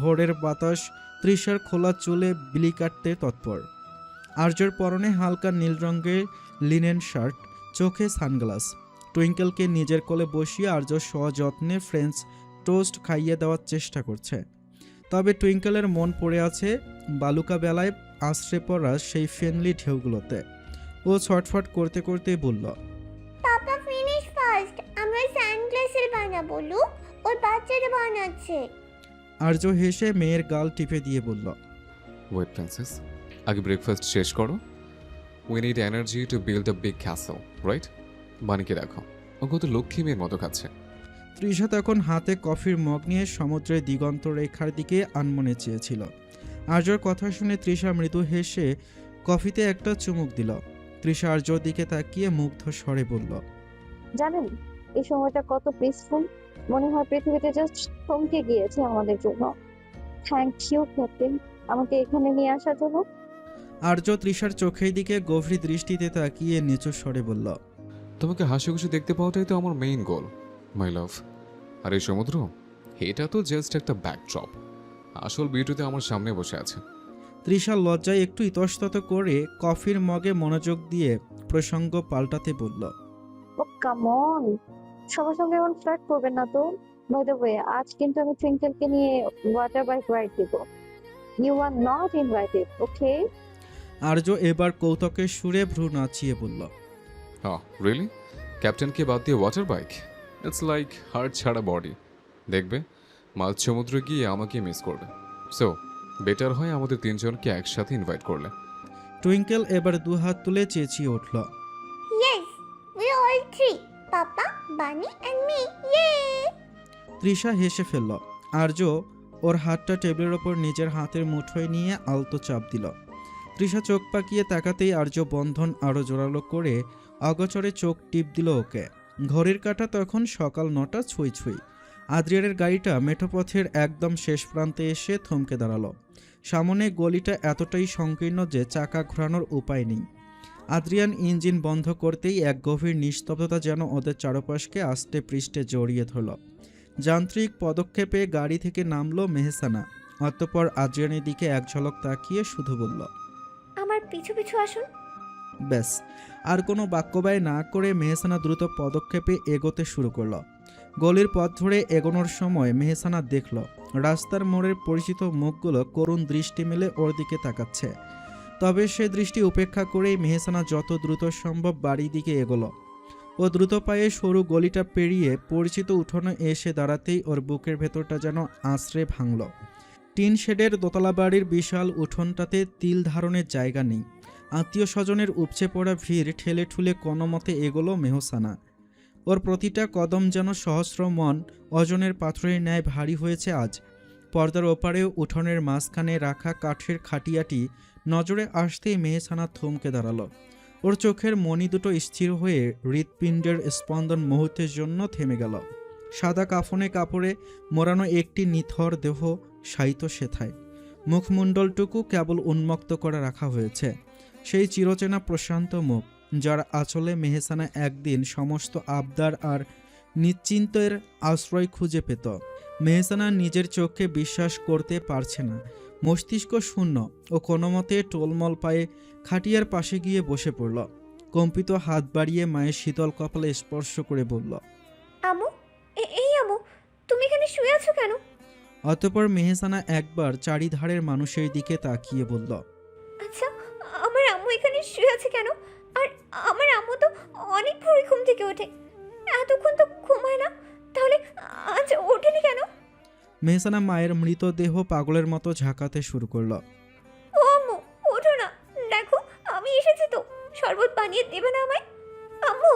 ভোরের বাতাস তৃষার খোলা চুলে বিলি কাটতে তৎপর। আর্যর পরনে হালকা নীল রঙের লিনেন শার্ট, চোখে সানগ্লাস। টুইঙ্কেলকে নিজের কোলে বসিয়ে আর্য সযত্নে ফ্রেঞ্চ টোস্ট খাইয়ে দেওয়ার চেষ্টা করছে। তবে টুইঙ্কেলের মন পড়ে আছে বালুকা বেলায় আশ্রে পড়া সেই ফ্রেন্ডলি ঢেউগুলোতে। ও ছটফট করতে করতে বলল, পাপা ফিনিশ ফার্স্ট, আমরা সানগ্লাসের বানাবো। লুক, ওর বাচ্চাটা বানাচ্ছে। আর্য হেসে মেয়ের গাল টিপে দিয়ে বলল, ওয়েট প্রিন্সেস, আগে ব্রেকফাস্ট শেষ করো। We need energy to build a big castle, right? বানিকে রাখো, ও কত লক্ষ্মী মেয়ের মতো খাচ্ছে। তৃষা তখন হাতে কফির মগ নিয়ে সমুদ্রের দিগন্ত রেখার দিকে আনমনে চেয়েছিল। আর্যর কথা শুনে তৃষা মৃদু হেসে কফিতে একটা চুমুক দিল। তৃষা আর্যর দিকে তাকিয়ে মুগ্ধ স্বরে বলল, জানেন এই সময়টা কত পিসফুল, মনে হয় পৃথিবীতে জাস্ট থমকে গিয়েছে আমাদের জন্য। থ্যাংক ইউ ক্যাপ্টেন, আমাকে এখানে নিয়ে আসার জন্য। আর্য তৃষার চোখের দিকে গভীর দৃষ্টিতে তাকিয়ে নিচু স্বরে বলল, তোমাকে হাসি খুশি দেখতে পাওয়াটাই তো আমার মেইন গোল, মাই লাভ। আর এই সমুদ্র, এটা তো জাস্ট একটা ব্যাকড্রপ। আসল বিউটিতে আমার সামনে বসে আছে। তৃষা লজ্জায় একটু ইতস্তত করে কফির মগে মনোযোগ দিয়ে প্রসঙ্গ পাল্টাতে বলল, ও কাম অন, সবার সঙ্গে এমন ফ্লার্ট করবেন না তো। বাই দ্য ওয়ে, আজ কিন্তু আমি টুইঙ্কেলকে নিয়ে ওয়াটার বাইক রাইড দিব। ইউ আর নট ইনভাইটেড, ওকে? আর্য এবার কৌতুকের সুরে ভ্রু নাচিয়ে বলল, রিয়েলি? ক্যাপ্টেনকে বাদ দিয়ে water bike? It's like heart ছাড়া বডি। দেখবে মাঝ সমুদ্রে গিয়ে আমাকে মিস করবে। সো বেটার হয় আমাদের তিনজনকে একসাথে ইনভাইট করলে। টুইঙ্কেল এবার দুহাত তুলে চেঁচিয়ে উঠল, ইয়েস, উই অল থ্রি, পাপা, বানি অ্যান্ড মি, ইয়ে! তৃষা হেসে ফেলল। আর্য ওর হাতটা টেবিলের ওপর নিজের হাতের মুঠোয় নিয়ে আলতো চাপ দিল। তৃষা চোখ পাকিয়ে তাকাতেই আর্য বন্ধন আরও জোরালো করে অগচরে চোখ টিপ দিল ওকে। ঘড়ির কাঁটা তখন সকাল 9টা ছুঁই ছুঁই। আদ্রিয়ানের গাড়িটা মেঠোপথের একদম শেষ প্রান্তে এসে থমকে দাঁড়ালো। সামনে গলিটা এতটাই সংকীর্ণ যে চাকা ঘোরানোর উপায় নেই। আদ্রিয়ান ইঞ্জিন বন্ধ করতেই এক গভীর নিস্তব্ধতা যেন ওদের চারপাশকে আস্তে পৃষ্ঠে জড়িয়ে ধরল। যান্ত্রিক পদক্ষেপে গাড়ি থেকে নামলো মেহসানা। অতঃপর আদ্রিয়ানের দিকে এক ঝলক তাকিয়ে শুধু বলল, আমার পিছু পিছু আসুন। ব্যাস, আর কোনো বাক্যব্যয় না করে মেহসানা দ্রুত পদক্ষেপে এগোতে শুরু করলো। গলির পথ ধরে এগোনোর সময় মেহসানা দেখল রাস্তার মোড়ের পরিচিত মুখগুলো করুণ দৃষ্টি মেলে ওর দিকে তাকাচ্ছে। তবে সে দৃষ্টি উপেক্ষা করেই মেহসানা যত দ্রুত সম্ভব বাড়ির দিকে এগোলো। ও দ্রুত পায়ে সরু গলিটা পেরিয়ে পরিচিত উঠোনে এসে দাঁড়াতেই ওর বুকের ভেতরটা যেন আঁচড়ে ভাঙল। টিন শেডের দোতলা বাড়ির বিশাল উঠোনটাতে তিল ধারণের জায়গা নেই। আত্মীয় স্বজনের উপচে পড়া ভিড় ঠেলে ঠুলে কোনো মতে এগোলো মেহসানা। ওর প্রতিটা কদম যেন সহস্র মন ওজনের পাথরের ন্যায় ভারী হয়েছে আজ। পর্দার ওপারেও উঠোনের মাঝখানে রাখা কাঠের খাটিয়াটি নজরে আসতেই মেহসানা থমকে দাঁড়ালো। ওর চোখের মণি দুটো স্থির হয়ে হৃৎপিণ্ডের স্পন্দন মুহূর্তের জন্য থেমে গেল। সাদা কাফনে কাপড়ে মোড়ানো একটি নিথর দেহ শায়িত সেথায়। মুখমণ্ডলটুকু কেবল উন্মুক্ত করে রাখা হয়েছে। সেই চিরচেনা প্রশান্ত মুখ, যার আঁচলে মেহসানা একদিন সমস্ত আবদার আর নিশ্চিন্তের আশ্রয় খুঁজে পেত। মেহসানা নিজের চোখকে বিশ্বাস করতে পারছে না। মস্তিষ্ক শূন্য ও কোনো মতে টোলমল পায়ে খাটিয়ার পাশে গিয়ে বসে পড়ল। কম্পিত হাত বাড়িয়ে মায়ের শীতল কপালে স্পর্শ করে বলল, আমু, এই আমু, তুমি এখানে শুয়ে আছো কেন? অতঃপর মেহসানা একবার চারিধারের মানুষের দিকে তাকিয়ে বলল, আচ্ছা, আমার আম্মু এখানে শুয়ে আছে কেন? আর আমার আম্মু তো অনেক ভোরে ঘুম থেকে ওঠে, এতক্ষণ তো ঘুমায় না, তাহলে আজ ওঠেনি কেন? মেহসানা মায়ের মৃতদেহ পাগলের মতো ঝাঁকাতে শুরু করলো। ও আম্মু, ওঠো না, দেখো আমি এসেছি তো, শরবত বানিয়ে দেবে না আমায়? আম্মু!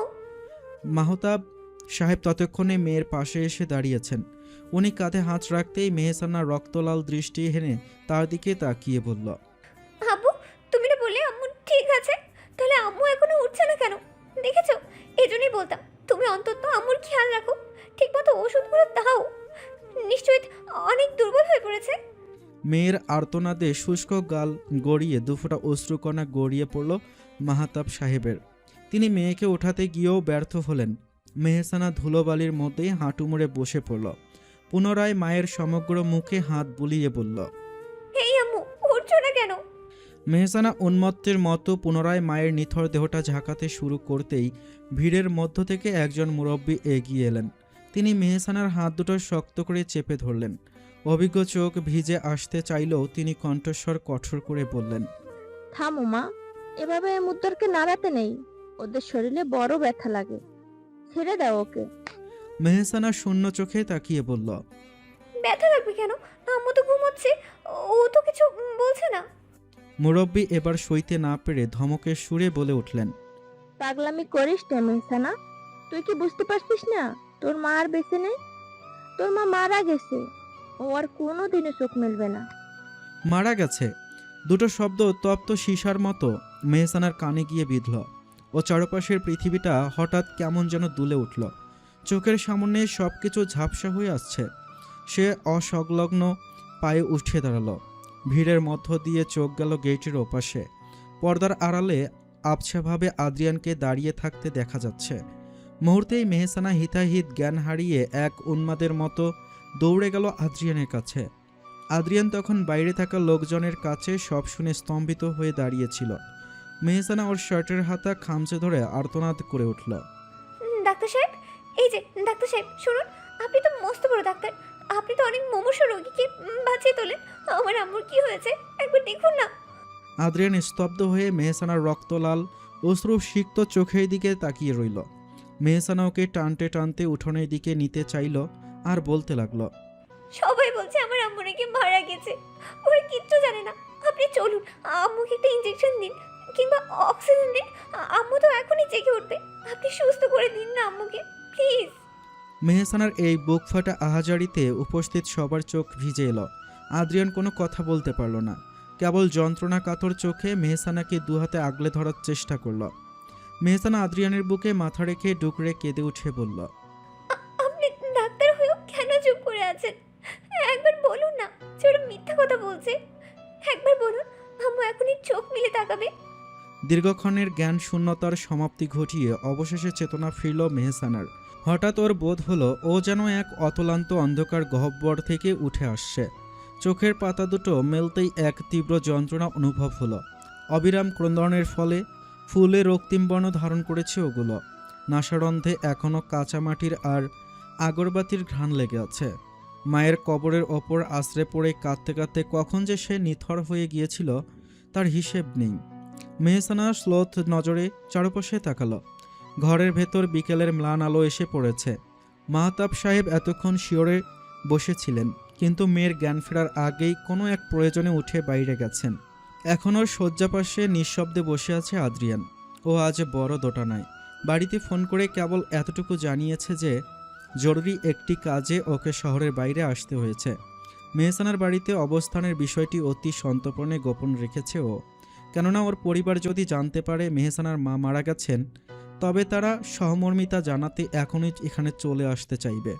মাহতাব সাহেব ততক্ষণে মেয়ের পাশে এসে দাঁড়িয়েছেন। উনি কাঁধে হাত রাখতেই মেহসানা রক্তলাল দৃষ্টি হেনে তার দিকে তাকিয়ে বলল, আব্বু, তুমি না বললে আম্মু ঠিক আছে, তাহলে আম্মু এখনো উঠছে না কেন? দেখেছো, এজন্যই বলতাম তুমি অন্তত আম্মুর খেয়াল রাখো, ঠিকমতো ওষুধগুলো দাও, নিশ্চয়ই অনেক দুর্বল হয়ে পড়েছে। মেয়ের আর্তনাদে শুষ্ক গাল গড়িয়ে দুফোঁটা অশ্রুকণা গড়িয়ে পড়ল মাহতাব সাহেবের। তিনি মেয়েকে ওঠাতে গিয়েও ব্যর্থ হলেন। মেহসানা ধুলোবালির মধ্যেই হাঁটু মুড়ে বসে পড়ল। পুনরায় মায়ের সমগ্র মুখে হাত বুলিয়ে বলল, এই আম্মু, উঠছো না কেন? মেহসানা উন্মত্তের মতো পুনরায় মায়ের নিথর দেহটা ঝাঁকাতে শুরু করতেই ভিড়ের মধ্য থেকে একজন মুরব্বী এগিয়ে এলেন। তিনি মেহসানার হাত দুটো শক্ত করে চেপে ধরলেন। অভিজ্ঞ চোখ ভিজে আসতে চাইলেও তিনি কণ্ঠস্বর কঠোর করে বললেন, থামো মা, এভাবে মুদ্দারকে নাড়াতে নেই, ওদের শরীরে বড় ব্যথা লাগে, ছেড়ে দাও ওকে। মেহসানা শূন্য চোখে তাকিয়ে বলল, ব্যথা লাগবে কেন? আম্মু তো ঘুমোচ্ছে, ও তো কিছু বলছে না। মুরব্বী এবার সইতে না পেরে ধমকের সুরে বলে উঠলেন, পাগলামি করিস না মেহসানা। তুই কি বুঝতে পারছিস না তোর মা আর বেঁচে নেই? তোর মা মারা গেছে। ও আর কোনোদিনও চোখ মেলবে না। মারা গেছে। দুটো শব্দ তপ্ত সীসার মতো মেহসানার কানে গিয়ে বিঁধল। ও চারপাশের পৃথিবীটা হঠাৎ কেমন যেন দুলে উঠল। চোখের সামনে সব কিছু ঝাপসা হয়ে আসছে। সে অসংলগ্ন পায়ে উঠে দাঁড়ালো। ভিড়ের মধ্য দিয়ে চোখ গেল গেটের ওপাশে। পর্দার আড়ালে আবছাভাবে আদ্রিয়ানকে দাঁড়িয়ে থাকতে দেখা যাচ্ছে। মুহূর্তেই মেহসানা হিতাহিত জ্ঞান হারিয়ে এক উন্মাদের মতো দৌড়ে গেল আদ্রিয়ানের কাছে। আদ্রিয়ান তখন বাইরে থাকা লোকজনের কাছে সব শুনে স্তম্ভিত হয়ে দাঁড়িয়েছিল। মেহসানা ওর শার্টের হাতা খামচে ধরে আর্তনাদ করে উঠল। ডাক্তার সাহেব, এই যে ডাক্তার সাহেব শুনুন, আপনি তো মস্ত বড় ডাক্তার। আপনি তো অনেক মুমূর্ষু রোগীকে বাঁচিয়ে তোলেন। আমার আম্মুর কি হয়েছে একবার দেখুন না। আদ্রিয়ান স্তব্ধ হয়ে মেহসানার রক্তলাল অশ্রু সিক্ত চোখের দিকে তাকিয়ে রইল। মেহসানা ওকে টানতে টানতে উঠোনের দিকে নিতে চাইল আর বলতে লাগলো, সবাই বলছে আমার আম্মু নাকি মারা গেছে। ওরা কিচ্ছু জানে না। আপনি চলুন, আম্মুকে একটা ইঞ্জেকশন দিন কিংবা অক্সিজেন দিন। আম্মু তো এখনই জেগে উঠবে। আপনি সুস্থ করে দিন না আম্মুকে, প্লিজ। মেহসানার এই বুক ফাটা আহাজারিতে উপস্থিত সবার চোখ ভিজে এলো। আদ্রিয়ান কোনো কথা বলতে পারল না। কেবল যন্ত্রণা কাতর চোখে মেহসানাকে দুহাতে আগলে ধরার চেষ্টা করল। মেহসানা আদ্রিয়ানের বুকে মাথা রেখে ডুকরে কেঁদে উঠে বলল, আপনি ডাক্তার হয়েও কেন চুপ করে আছেন? একবার বলুন না যে ওরা মিথ্যা কথা বলছে। একবার বলুন আম্মু এখনই চোখ মিলে তাকাবে। দীর্ঘক্ষণের জ্ঞান শূন্যতার সমাপ্তি ঘটিয়ে অবশেষে চেতনা ফিরল মেহসানার। হঠাৎ ওর বোধ হলো ও যেন এক অতলান্ত অন্ধকার গহ্বর থেকে উঠে আসছে। চোখের পাতা দুটো মেলতেই এক তীব্র যন্ত্রণা অনুভব হলো। অবিরাম ক্রন্দনের ফলে ফুলে রক্তিম বর্ণ ধারণ করেছে ওগুলো। নাসারন্ধে এখনও কাঁচামাটির আর আগরবাতির ঘ্রাণ লেগে আছে। মায়ের কবরের ওপর আশ্রে পড়ে কাঁদতে কাঁদতে কখন যে সে নিথর হয়ে গিয়েছিল তার হিসেব নেই। মেহসানা শ্লোথ নজরে চারপাশে তাকালো। ঘরের ভেতর বিকেলের ম্লান আলো এসে পড়েছে। মাহতাব সাহেব এতক্ষণ শিওরে বসেছিলেন, কিন্তু মেয়ের জ্ঞান ফেরার আগেই কোনো এক প্রয়োজনে উঠে বাইরে গেছেন। এখন ওর শয্যাপাশে নিঃশব্দে বসে আছে আদ্রিয়ান। ও আজ বড় দোটানায়। বাড়িতে ফোন করে কেবল এতটুকু জানিয়েছে যে জরুরি একটি কাজে ওকে শহরের বাইরে আসতে হয়েছে। মেহসানার বাড়িতে অবস্থানের বিষয়টি অতি সন্তর্পণে গোপন রেখেছে ও, কেননা ওর পরিবার যদি জানতে পারে মেহসানার মা মারা গেছেন তবে তারা সহমর্মিতা জানাতে এখনই এখানে চলে আসতে চাইবে।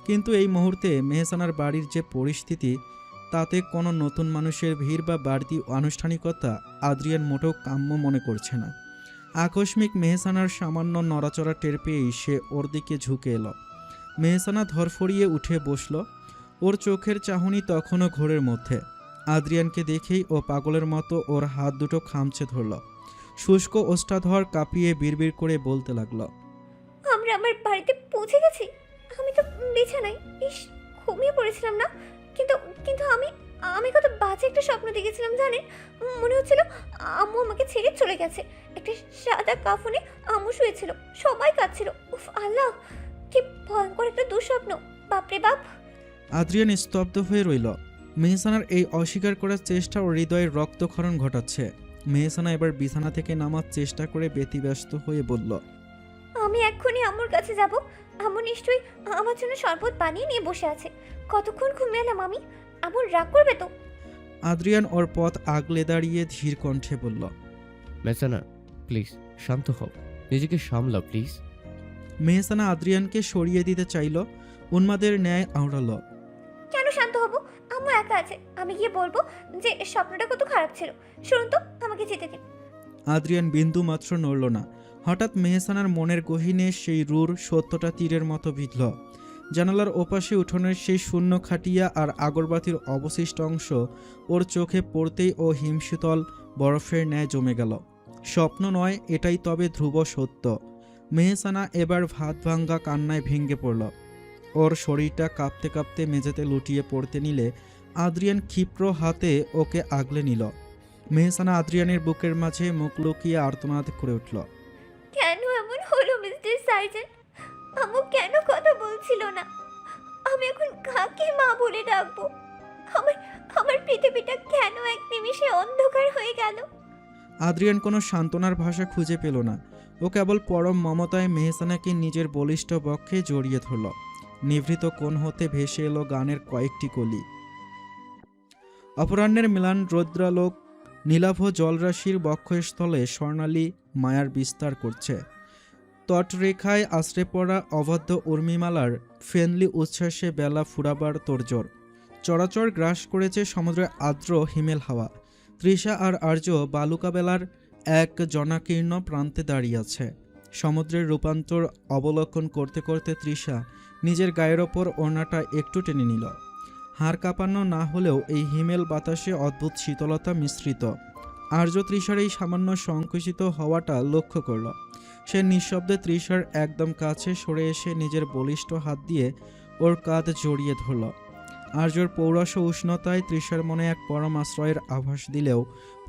কিন্তু এই মুহূর্তে মেহসানার বাড়ির যে পরিস্থিতি তাতে কোনো নতুন মানুষের ভিড় বা বাড়তি আনুষ্ঠানিকতা আদ্রিয়ান মোটেও কাম্য মনে করছে না। আকস্মিক মেহসানার সামান্য নড়াচড়া টের পেয়েই সে ওর দিকে ঝুঁকে এলো। মেহসানা ধরফড়িয়ে উঠে বসল। ওর চোখের চাহনি তখনও ঘোরের মধ্যে। আদ্রিয়ানকে দেখেই ও পাগলের মতো ওর হাত দুটো খামচে ধরল। শুষ্ক ওষ্ঠাধর কাঁপিয়ে বিড়বিড় করে বলতে লাগলো, আমরা আমার বাড়িতে পৌঁছে গেছি। আমি তো বিছানায় ঘুমিয়ে পড়েছিলাম না, কিন্তু কিন্তু আমি আমি কত বাজে একটা স্বপ্ন দেখেছিলাম জানেন। মনে হচ্ছিল আম্মু আমাকে ছেড়ে চলে গেছে। একটা সাদা কাফনে আম্মু শুয়েছিল, সবাই কাঁদছিল। উফ আল্লাহ, কি ভয়ঙ্কর একটা দুঃস্বপ্ন, বাপরে বাপ। আদ্রিয়ান স্তব্ধ হয়ে রইল। মেহসানার এই অস্বীকার করার চেষ্টা ও হৃদয়ের রক্তক্ষরণ ঘটাচ্ছে। মেহসানা এবার বিছানা থেকে নামার চেষ্টা করে ব্যতিব্যস্ত হয়ে বলল, আমি এক্ষুনি আম্মুর কাছে যাব। আম্মু নিশ্চয়ই আমার জন্য শরবত বানিয়ে নিয়ে বসে আছে। কতক্ষণ ঘুমিয়েলাম আমি, আম্মুর রাগ করবে তো? আদ্রিয়ান ওর পথ আগলে দাঁড়িয়ে ধীর কণ্ঠে বলল, মেহসানা প্লিজ শান্ত হও, নিজেকে সামলাও প্লিজ। মেহসানা আদ্রিয়ানকে সরিয়ে দিতে চাইল, উন্মাদের ন্যায় আওড়ালো, কেন শান্ত হব? আম্মু একা আছে, আমি গিয়ে বলবো যে স্বপ্নটা কত খারাপ ছিল। শুনুন তো, আমাকে যেতে দিন। আদ্রিয়ান বিন্দু মাত্র নড়ল না। হঠাৎ মেহসানার মনের গহীনে সেই রূঢ় সত্যটা তীরের মতো বিঁধল। জানালার ওপাশে উঠোনের সেই শূন্য খাটিয়া আর আগরবাতির অবশিষ্ট অংশ ওর চোখে পড়তেই ও হিমশীতল বরফের ন্যায় জমে গেল। স্বপ্ন নয়, এটাই তবে ধ্রুব সত্য। মেহসানা এবার ভাত ভাঙ্গা কান্নায় ভেঙে পড়ল। ওর শরীরটা কাঁপতে কাঁপতে মেঝেতে লুটিয়ে পড়তে নিলে আদ্রিয়ান ক্ষিপ্র হাতে ওকে আগলে নিল। মেহসানা আদ্রিয়ানের বুকের মাঝে মুখ লুকিয়ে আর্তনাদ করে উঠল, কেন এমন হলো মিস্টার সার্জন? আম্মু কেন কথা বলছিল না? আমি এখন কাকে মা বলে ডাকবো? আমার আমার পৃথিবীটা কেন এক নিমিষে অন্ধকার হয়ে গেল? আদ্রিয়ান কোনো সান্ত্বনার ভাষা খুঁজে পেল না। ও কেবল পরম মমতায় মেহসানাকে নিজের বলিষ্ঠ বক্ষে জড়িয়ে ধরল। নিভৃত কোণ হতে ভেসে এলো গানের কয়েকটি কলি। অপরাহ্নের মিলান রৌদ্রালোক নীলাভ জলরাশির বক্ষস্থলে স্বর্ণালী মায়ার বিস্তার করছে। তটরেখায় আশ্রে পড়া অবাধ্য উর্মিমালার ফেনলি উচ্ছ্বাসে বেলা ফুরাবার তোড়জোড়। চরাচর গ্রাস করেছে সমুদ্রের আর্দ্র হিমেল হাওয়া। তৃষা আর আর্য বালুকাবেলার এক জনাকীর্ণ প্রান্তে দাঁড়িয়ে আছে। সমুদ্রের রূপান্তর অবলোকন করতে করতে তৃষা নিজের গায়ের ওপর ওড়নাটা একটু টেনে নিল। হাড় কাঁপানো না হলেও এই হিমেল বাতাসে অদ্ভুত শীতলতা মিশ্রিত। আর্য তৃষার এই সামান্য সংকুচিত হওয়াটা লক্ষ্য করল। সে নিঃশব্দে তৃষার একদম কাছে সরে এসে নিজের বলিষ্ঠ হাত দিয়ে ওর কাঁধ জড়িয়ে ধরল। আর্যর পৌরস উষ্ণতায় তৃষার মনে এক পরম আশ্রয়ের আভাস দিলেও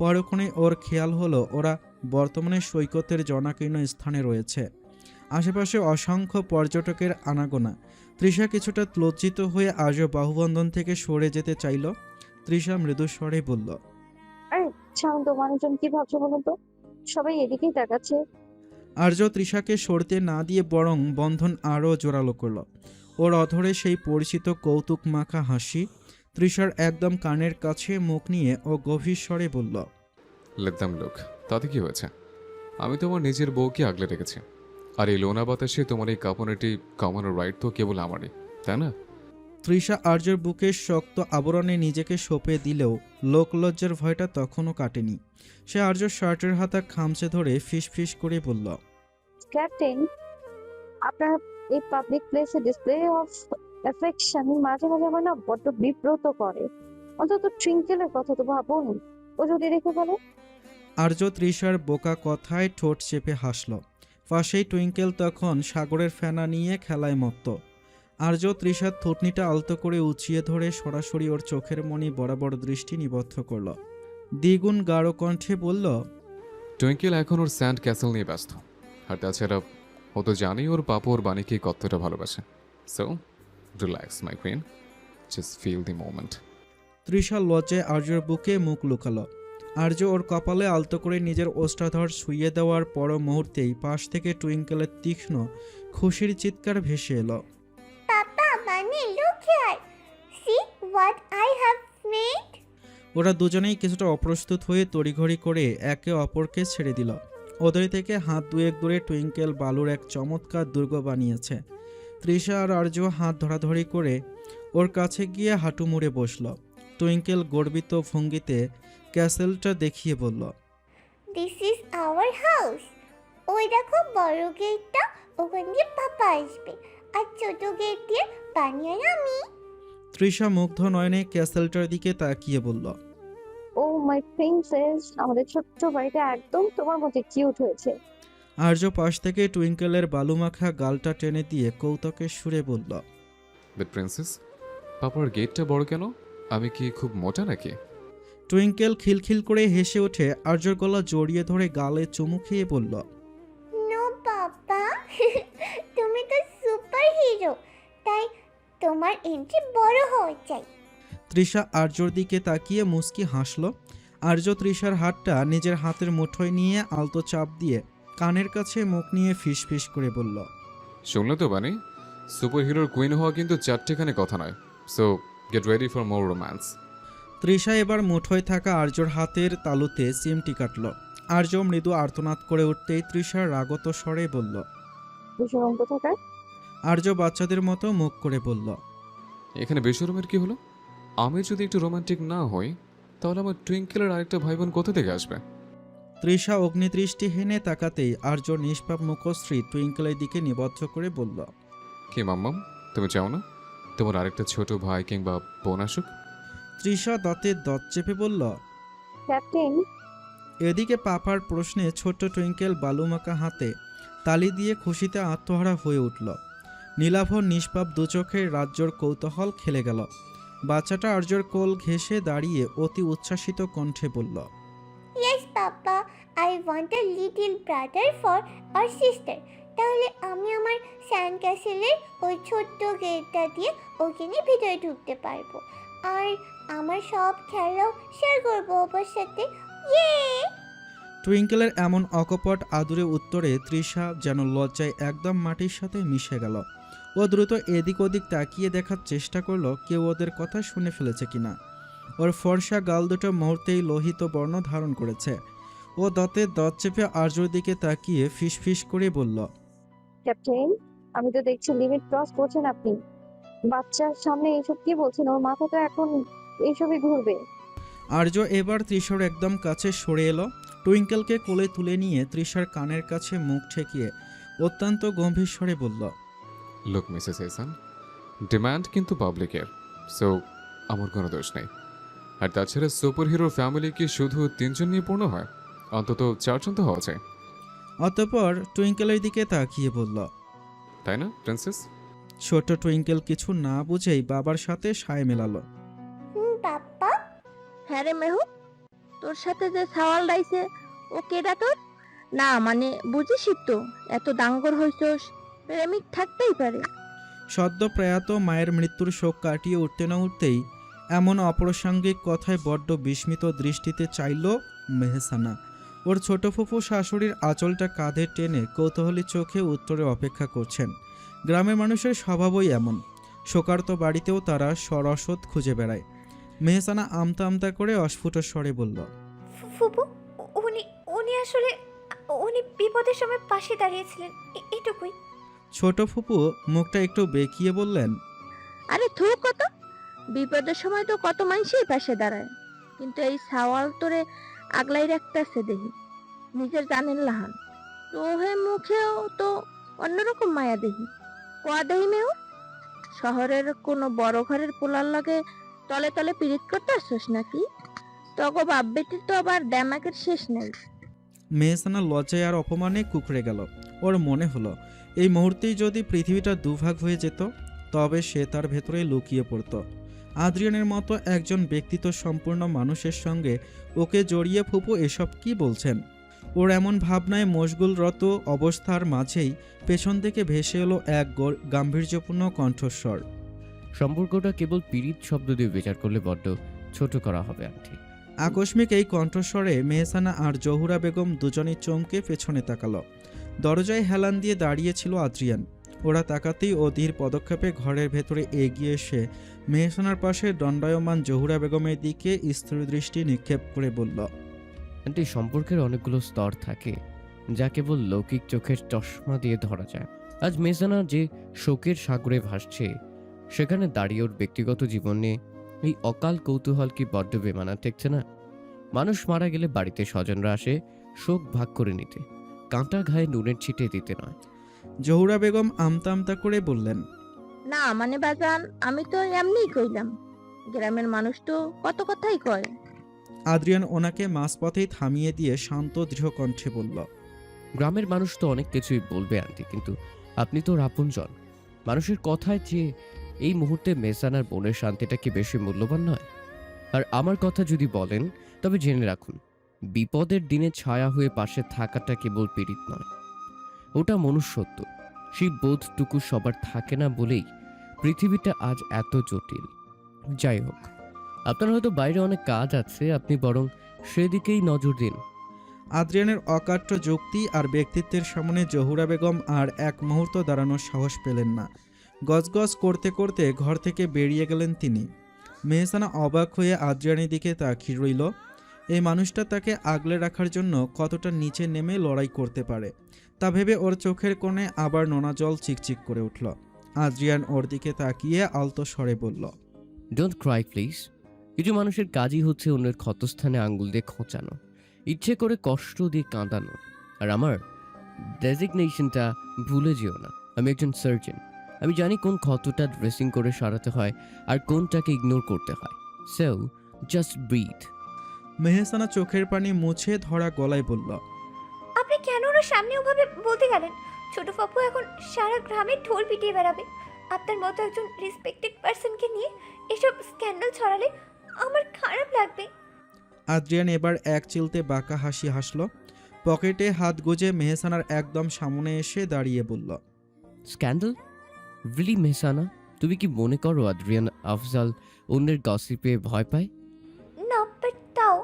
পরক্ষণে ওর খেয়াল হলো ওরা বর্তমানে সৈকতের জনাকীর্ণ স্থানে রয়েছে। আশেপাশে অসংখ্য পর্যটকের আনাগোনা। তৃষা কিছুটা লজ্জিত হয়ে আর্য বাহুবন্ধন থেকে সরে যেতে চাইল। তৃষা মৃদুস্বরে বলল, আরে শান্ত মানুষজন কি ভাবছো বলো তো? সবাই এদিকেই তাকাচ্ছে। আর্য তৃষাকে সরতে না দিয়ে বরং বন্ধন আরও জোরালো করল। ওর অধরে সেই পরিচিত কৌতুক মাখা হাসি। তৃষার একদম কানের কাছে মুখ নিয়ে ও গভীর স্বরে বলল, লেট দ্যাম লুক। তাতে কি হয়েছে? আমি তোমার নিজের বউকে আগলে রেখেছি। আর এই লোনা বাতাসে তোমার এই কাঁপনেটি কমানোর রাইট তো কেবল আমারই, তাই না? তৃষা আর্যর বুকের শক্ত আবরণে নিজেকে সঁপে দিলেও লোকলজ্জার ভয়টা তখনও কাটেনি। সে আর্যর শার্টের হাতা খামচে ধরে ফিসফিস করে বলল, ক্যাপ্টেন, আপনার এই পাবলিক প্লেসে ডিসপ্লে অফ অ্যাফেকশন মাঝে মাঝে আমার না বড্ড বিব্রত করে। অন্তত ট্রিঙ্কেলের কথা তো ভাবুন, ও যদি রেখে ফেলে। আর্য তৃষার বোকা কথায় ঠোঁট চেপে হাসল। পাশেই টুইঙ্কেল তখন সাগরের ফেনা নিয়ে খেলায় মত্ত। আর্য তৃষার থুতনিটা আলতো করে উঁচিয়ে ধরে সরাসরি ওর চোখের মণি বরাবর দৃষ্টি নিবদ্ধ করল। দ্বিগুণ গাঢ় কণ্ঠে বলল, টুইঙ্কেল এখন ওর স্যান্ড ক্যাসেল নিয়ে ব্যস্ত। আর তাছাড়া ও তো জানি ওর পাপা ওর বাণীকে কতটা ভালোবাসে। So relax my queen, just feel the moment. Trisha লজ্জায় আর্যর বুকে মুখ লুকালো। আর্য ওর কপালে আলতো করে নিজের ওষ্ঠাধর শুইয়ে দেওয়ার পর মুহূর্তেই পাশ থেকে টুইঙ্কেলের তীক্ষ্ণ খুশির চিৎকার ভেসে এলো। পাপা মানে look here, see what I have made. ওরা দুজনেই কিছুটা অপ্রস্তুত হয়ে তড়িঘড়ি করে একে অপরকে ছেড়ে দিল। ওদের থেকে হাত দুয়েক দূরে টুইঙ্কেল বালুর এক চমৎকার দুর্গ বানিয়েছে। তৃষা আর আর্য হাত ধরাধরি করে ওর কাছে গিয়ে হাঁটু মুড়ে বসল। টুইঙ্কেল গর্বিত ভঙ্গিতে ক্যাসেলটা দেখিয়ে বলল, দিস ইজ আওয়ার হাউস। ওই দেখো বড় গেটটা, ওখান দিয়ে পাপা আসবে, আর ছোট গেট দিয়ে বানিয়ে আমি। তৃষা মুগ্ধ নয়নে ক্যাসেলটার দিকে তাকিয়ে বলল, ও মাই প্রিন্সেস, আমাদের ছোট্ট বাড়িটা একদম তোমার মতো কিউট হয়েছে। আর্য পাশ থেকে টুইঙ্কেলের বালুমাখা গালটা টেনে দিয়ে কৌতুকের সুরে বলল, বাট প্রিন্সেস, পাপার গেটটা বড় কেন? আমি কি খুব মোটা নাকি? টুইঙ্কেল খিলখিল করে হেসে উঠে আর্যর গলা জড়িয়ে ধরে গালে চুমু খেয়ে বলল, নো পাপা, তুমি তো সুপার হিরো, তাই তোমার এন্ট্রি বড় হওয়া চাই। তৃষা আর্যর দিকে তাকিয়ে মুচকি হাসল। আর্য তৃষার হাতটা নিজের হাতের মুঠোয় নিয়ে আলতো চাপ দিয়ে কানের কাছে মুখ নিয়ে ফিসফিস করে বলল, শুনলে তো বানি, সুপার হিরোর কুইন হওয়া কিন্তু চারটেখানে কথা নয়। So get ready for more romance. Trisha এবার মুঠোয় থাকা আর্যর হাতের তালুতে চিমটি কাটল। আর্য মৃদু আর্তনাদ করে উঠতেই তৃষা রাগত স্বরে বলল, বেশরম কোথাকার। আর্য বাচ্চাদের মতো মুখ করে বলল, এখানে বেশরমের কি হলো? আমি যদি একটু রোমান্টিক না হই, তাহলে আমার টুইঙ্কেলের আরেকটা ভাই বোন কোথা থেকে আসবে? তৃষা অগ্নিদৃষ্টি হেনে তাকাতেই আর্য নিষ্পাপ মুখশ্রী টুইঙ্কেলের দিকে নিবদ্ধ করে বলল, কি মাম্মাম, তুমি চাও না তোমার আরেকটা ছোট ভাই কিংবা বোন আসুক? তৃষা দাঁতে দাঁত চেপে বলল। ক্যাপ্টেন, এদিকে পাপার প্রশ্নে ছোট্ট টুইঙ্কেল বালুমাখা হাতে তালি দিয়ে খুশিতে আত্মহারা হয়ে উঠল। নীলাভ নিষ্পাপ দুচোখের রাজ্যর কৌতূহল খেলে গেল। বাচ্চাটা আর্যর কোল ঘেঁষে দাঁড়িয়ে অতি উচ্ছ্বাসিত কণ্ঠে বলল, yes papa, I want a little brother for or sister. তাহলে আমি আমার স্যান্ড ক্যাসেলের ওই ছোট্ট গেটটা দিয়ে ওখানে ভিতরে ঢুকতে পারবো। আর আমার সব খেলাও শেয়ার করবো ওর সাথে। ইয়ে! টুইঙ্কেলের এমন অকপট আদুরে উত্তরে তৃষা যেন লজ্জায় একদম মাটির সাথে মিশে গেল। ও দ্রুত এদিক ওদিক তাকিয়ে দেখার চেষ্টা করলো কেউ ওদের কথা শুনে ফেলেছে কিনা। ওর ফর্সা গাল দুটো মুহূর্তেই লোহিত বর্ণ ধারণ করেছে। ও দাঁতে দাঁত চেপে আর্যর দিকে তাকিয়ে ফিসফিস করে বলল, ক্যাপ্টেন, আমি তো দেখছি লিমিট ক্রস করছেন আপনি। বাচ্চার সামনে এইসব কি বলছেন? ওর মাথা তো এখন এইসবই ঘুরবে। আর্য এবার তৃষার একদম কাছে সরে এলো। টুইঙ্কেলকে কোলে তুলে নিয়ে তৃষার কানের কাছে মুখ ঠেকিয়ে অত্যন্ত গম্ভীর স্বরে বলল, লুক মিসেস এহসান, ডিমান্ড কিন্তু পাবলিকের, সো আমার কোনো দোষ নেই। আর তাছাড়া সুপার হিরো ফ্যামিলি কি শুধু 3 জন নিয়ে পূর্ণ হয়? অন্তত 4 জন তো হওয়া যায়, অতঃপর টুইঙ্কেলের দিকে তাকিয়ে বলল। তাই না প্রিন্সেস? ছোট টুইঙ্কেল কিছু না বুঝেই বাবার সাথে সায় মেলালো। বাপ্পা, হ্যাঁ রে মেহু, তোর সাথে যে সাওয়াল ডাইছে ও কেডা তোর? না মানে বুঝিসই তো, এত ডাঙ্গর হইছস, প্রেমিক থাকতেই পারে। সদ্য প্রয়াত মায়ের মৃত্যুর শোক কাটিয়ে উঠতে না উঠতেই এমন অপ্রাসঙ্গিক কথায় বড্ড বিস্মিত দৃষ্টিতে চাইল মেহসানা। ওর ছোট ফুফু শাশুড়ির আঁচলটা কাঁধে টেনে কৌতূহলী চোখে উত্তরে অপেক্ষা করছেন। গ্রামের মানুষের স্বভাবই এমন, শোকার্ত বাড়িতেও তারা সরসদ খুঁজে বেড়ায়। মেহসানা আমতা আমতা করে অস্ফুট স্বরে বলল, ফুপু, উনি উনি আসলে উনি বিপদের সময় পাশে দাঁড়িয়েছিলেন, এটুকুই। ছোট ফুপু মুখটা একটু বেঁকিয়ে বললেন, আরে থু কত, বিপদের সময় তো কত মানুষই পাশে দাঁড়ায়, কিন্তু এই সাওয়াল তোরে আগলাই রাখতেছে দেখি, নিজের জানেন লাহান তো হে মুখেও তো অন্যরকম মায়া দেখি। কোয়া দেহি মেও, শহরের কোনো বড় ঘরের পোলার লগে তলে তলে পিরিত করতে আসছস নাকি? তগো বাপ বেটির তো আবার ড্যামাকের শেষ নেই। মেহসানা লজ্জায় আর অপমানে কুকড়ে গেল। ওর মনে হলো এই মুহূর্তেই যদি পৃথিবীটা দুভাগ হয়ে যেত তবে সে তার ভেতরে লুকিয়ে পড়ত। আদ্রিয়ানের মতো একজন ব্যক্তিত্ব সম্পূর্ণ মানুষের সঙ্গে ওকে জড়িয়ে ফুপু এসব কি বলছেন। ওর এমন ভাবনায় মশগুলরত অবস্থার মাঝেই পেছন থেকে ভেসে এলো এক গাম্ভীর্যপূর্ণ কণ্ঠস্বর। সম্পর্কটা কেবল পীড়িত শব্দ দিয়ে বিচার করলে বড্ড ছোট করা হবে আন্টি। আকস্মিক এই কণ্ঠস্বরে মেহসানা আর জহুরা বেগম দুজনেই চমকে পেছনে তাকালো। দরজায় হেলান দিয়ে দাঁড়িয়েছিল আদ্রিয়ান। ওরা তাকাতেই ও ধীর পদক্ষেপে ঘরের ভেতরে এগিয়ে এসে মেহসানার পাশে দণ্ডায়মান জহুরা বেগমের দিকে স্থির দৃষ্টি নিক্ষেপ করে বলল, আন্টি, সম্পর্কের অনেকগুলো স্তর থাকে যা কেবল লৌকিক চোখের চশমা দিয়ে ধরা যায়। আজ মেজানা যে শোকের সাগরে ভাসছে, সেখানে দাঁড়িয়ে ওর ব্যক্তিগত জীবন নিয়ে এই অকাল কৌতূহল কি বড্ড বেমানা ঠেকছে না? মানুষ মারা গেলে বাড়িতে স্বজনরা আসে শোক ভাগ করে নিতে, কাঁটা ঘায়ে নুনের ছিটে দিতে নয়। জহুরা বেগম আমতা আমতা করে বললেন, না মানে বাজান, আমি তো এমনিই কইলাম, গ্রামের মানুষ তো কত কথাই কয়। আদ্রিয়ান ওনাকে মাঝপথেই থামিয়ে দিয়ে শান্ত দৃঢ় কণ্ঠে বলল, গ্রামের মানুষ তো অনেক কিছুই বলবে আন্টি, কিন্তু আপনি তো ওর আপনজন। মানুষের কথায় যে এই মুহূর্তে মেসানার বোনের শান্তিটা কি বেশি মূল্যবান নয়? আর আমার কথা যদি বলেন তবে জেনে রাখুন, বিপদের দিনে ছায়া হয়ে পাশে থাকাটা কেবল পীড়িত নয়, ওটা মনুষ্যত্ব। সেই বোধটুকু সবার থাকে না বলেই পৃথিবীটা আজ এত জটিল। যাই হোক, আপনার হয়তো বাইরে অনেক কাজ আছে, আপনি বরং সেদিকেই নজর দিন। আদ্রিয়ানের অকাট্য যুক্তি আর ব্যক্তিত্বের সামনে জহুরা বেগম আর এক মুহূর্ত দাঁড়ানোর সাহস পেলেন না। গজগজ করতে করতে ঘর থেকে বেরিয়ে গেলেন তিনি। মেহসানা অবাক হয়ে আদ্রিয়ানের দিকে তাকিয়ে রইল। এই মানুষটা তাকে আগলে রাখার জন্য কতটা নিচে নেমে লড়াই করতে পারে তা ভেবে ওর চোখের কোণে আবার নোনা জল চিকচিক করে উঠল। আদ্রিয়ান ওর দিকে তাকিয়ে আলতো স্বরে বলল, ডোন্ট ক্রাই প্লিজ। কিছু মানুষের কাজই হচ্ছে অন্যের ক্ষতস্থানে আঙ্গুল দিয়ে খোঁচানো, ইচ্ছে করে কষ্ট দিয়ে কাঁদানো। আর আমার ডেজিগনেশনটা ভুলে যেও না, আমি একজন সার্জন। আমি জানি কোন ক্ষতটা ড্রেসিং করে সারাতে হয় আর কোনটাকে ইগনোর করতে হয়। So just breathe. মেহসানা চোখের পানি মুছে ধরা গলায় বলল, আপনি কেন ওর সামনে ওভাবে বলতে গেলেন? ছোট পাপ্পু এখন সারা গ্রামে ঢোল পিটিয়ে বেড়াবে। আপনার মতো একজন রেসপেক্টেড পার্সনকে নিয়ে এসব স্ক্যান্ডাল ছড়ালে আমার খারাপ লাগবে। আদ্রিয়ান এবার এক চিলতে বাঁকা হাসি হাসল। পকেটে হাত গুজে মেহসানার একদম সামনে এসে দাঁড়িয়ে বলল, স্ক্যান্ডাল? রিলি মেহসানা? তুমি কি মনে করো আদ্রিয়ান আফজাল অন্যের গসিপে ভয় পায়? না, বাট তাও।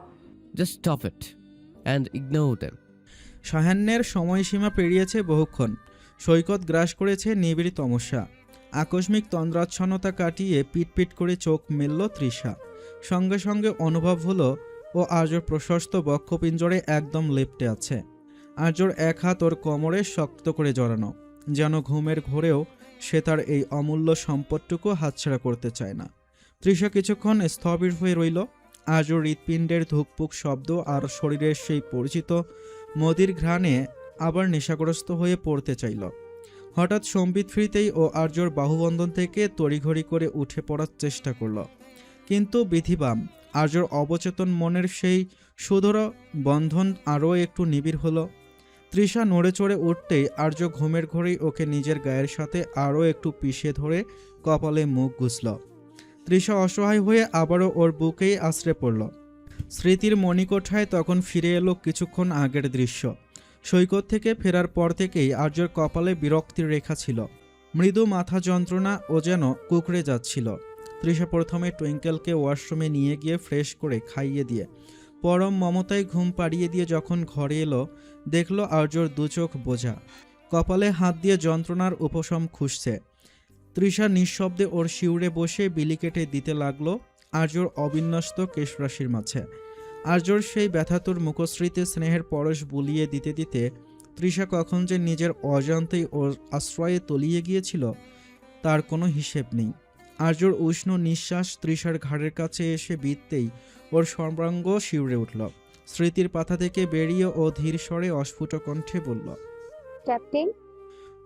Just stop it and ignore them. সায়াহ্নের সময়সীমা পেরিয়েছে বহুক্ষণ। সৈকত গ্রাস করেছে নিবিড় তমস্যা। আকস্মিক তন্দ্রাচ্ছন্নতা কাটিয়ে পিটপিট করে চোখ মেলল তৃষা। সঙ্গে সঙ্গে অনুভব হলো ও আর্যর প্রশস্ত বক্ষপিঞ্জরে একদম লেপ্টে আছে। আর্যর এক হাত ওর কোমরে শক্ত করে জড়ানো, যেন ঘুমের ঘোরেও সে তার এই অমূল্য সম্পদটুকু হাতছাড়া করতে চায় না। তৃষা কিছুক্ষণ স্থবির হয়ে রইল। আর্যর হৃৎপিণ্ডের ধুকপুক শব্দ আর শরীরের সেই পরিচিত মদির ঘ্রাণে আবার নেশাগ্রস্ত হয়ে পড়তে চাইল। হঠাৎ সম্বিত ফ্রিতেই ও আর্যর বাহুবন্ধন থেকে তড়িঘড়ি করে উঠে পড়ার চেষ্টা করল, কিন্তু বিধিবাম আর্যর অবচেতন মনের সেই সুদূর বন্ধন আরও একটু নিবিড় হলো। তৃষা নড়ে চড়ে উঠতেই আর্য ঘুমের ঘোরেই ওকে নিজের গায়ের সাথে আরও একটু পিষে ধরে কপালে মুখ গুছল। তৃষা অসহায় হয়ে আবারও ওর বুকেই আশ্রে পড়ল। স্মৃতির মণিকোঠায় তখন ফিরে এলো কিছুক্ষণ আগের দৃশ্য। সৈকত থেকে ফেরার পর থেকেই আর্যর কপালে বিরক্তির রেখা ছিল। মৃদু মাথা যন্ত্রণা ও যেন কুকড়ে যাচ্ছিল। তৃষা প্রথমে টুইঙ্কেলকে ওয়াশরুমে নিয়ে গিয়ে ফ্রেশ করে খাইয়ে দিয়ে পরম মমতায় ঘুম পাড়িয়ে দিয়ে যখন ঘরে এলো, দেখল আর্যর দু চোখ বোঝা, কপালে হাত দিয়ে যন্ত্রণার উপশম খুঁজছে। তৃষা নিঃশব্দে ওর শিউরে বসে বিলি কেটে দিতে লাগলো আর্যর অবিন্যস্ত কেশরাশির মাঝে। আর্যর সেই ব্যথাতুর মুখশ্রীতে স্নেহের পরশ বুলিয়ে দিতে দিতে তৃষা কখন যে নিজের অজান্তেই ওর আশ্রয়ে তলিয়ে গিয়েছিল তার কোনো হিসেব নেই। আর্যর উষ্ণ নিঃশ্বাস তৃষার ঘাড়ের কাছে এসে বিঁধতেই ওর সর্বাঙ্গ শিউরে উঠল। স্মৃতির পাতা থেকে বেরিয়ে ও ধীর স্বরে অস্ফুট কণ্ঠে বলল, ক্যাপ্টেন,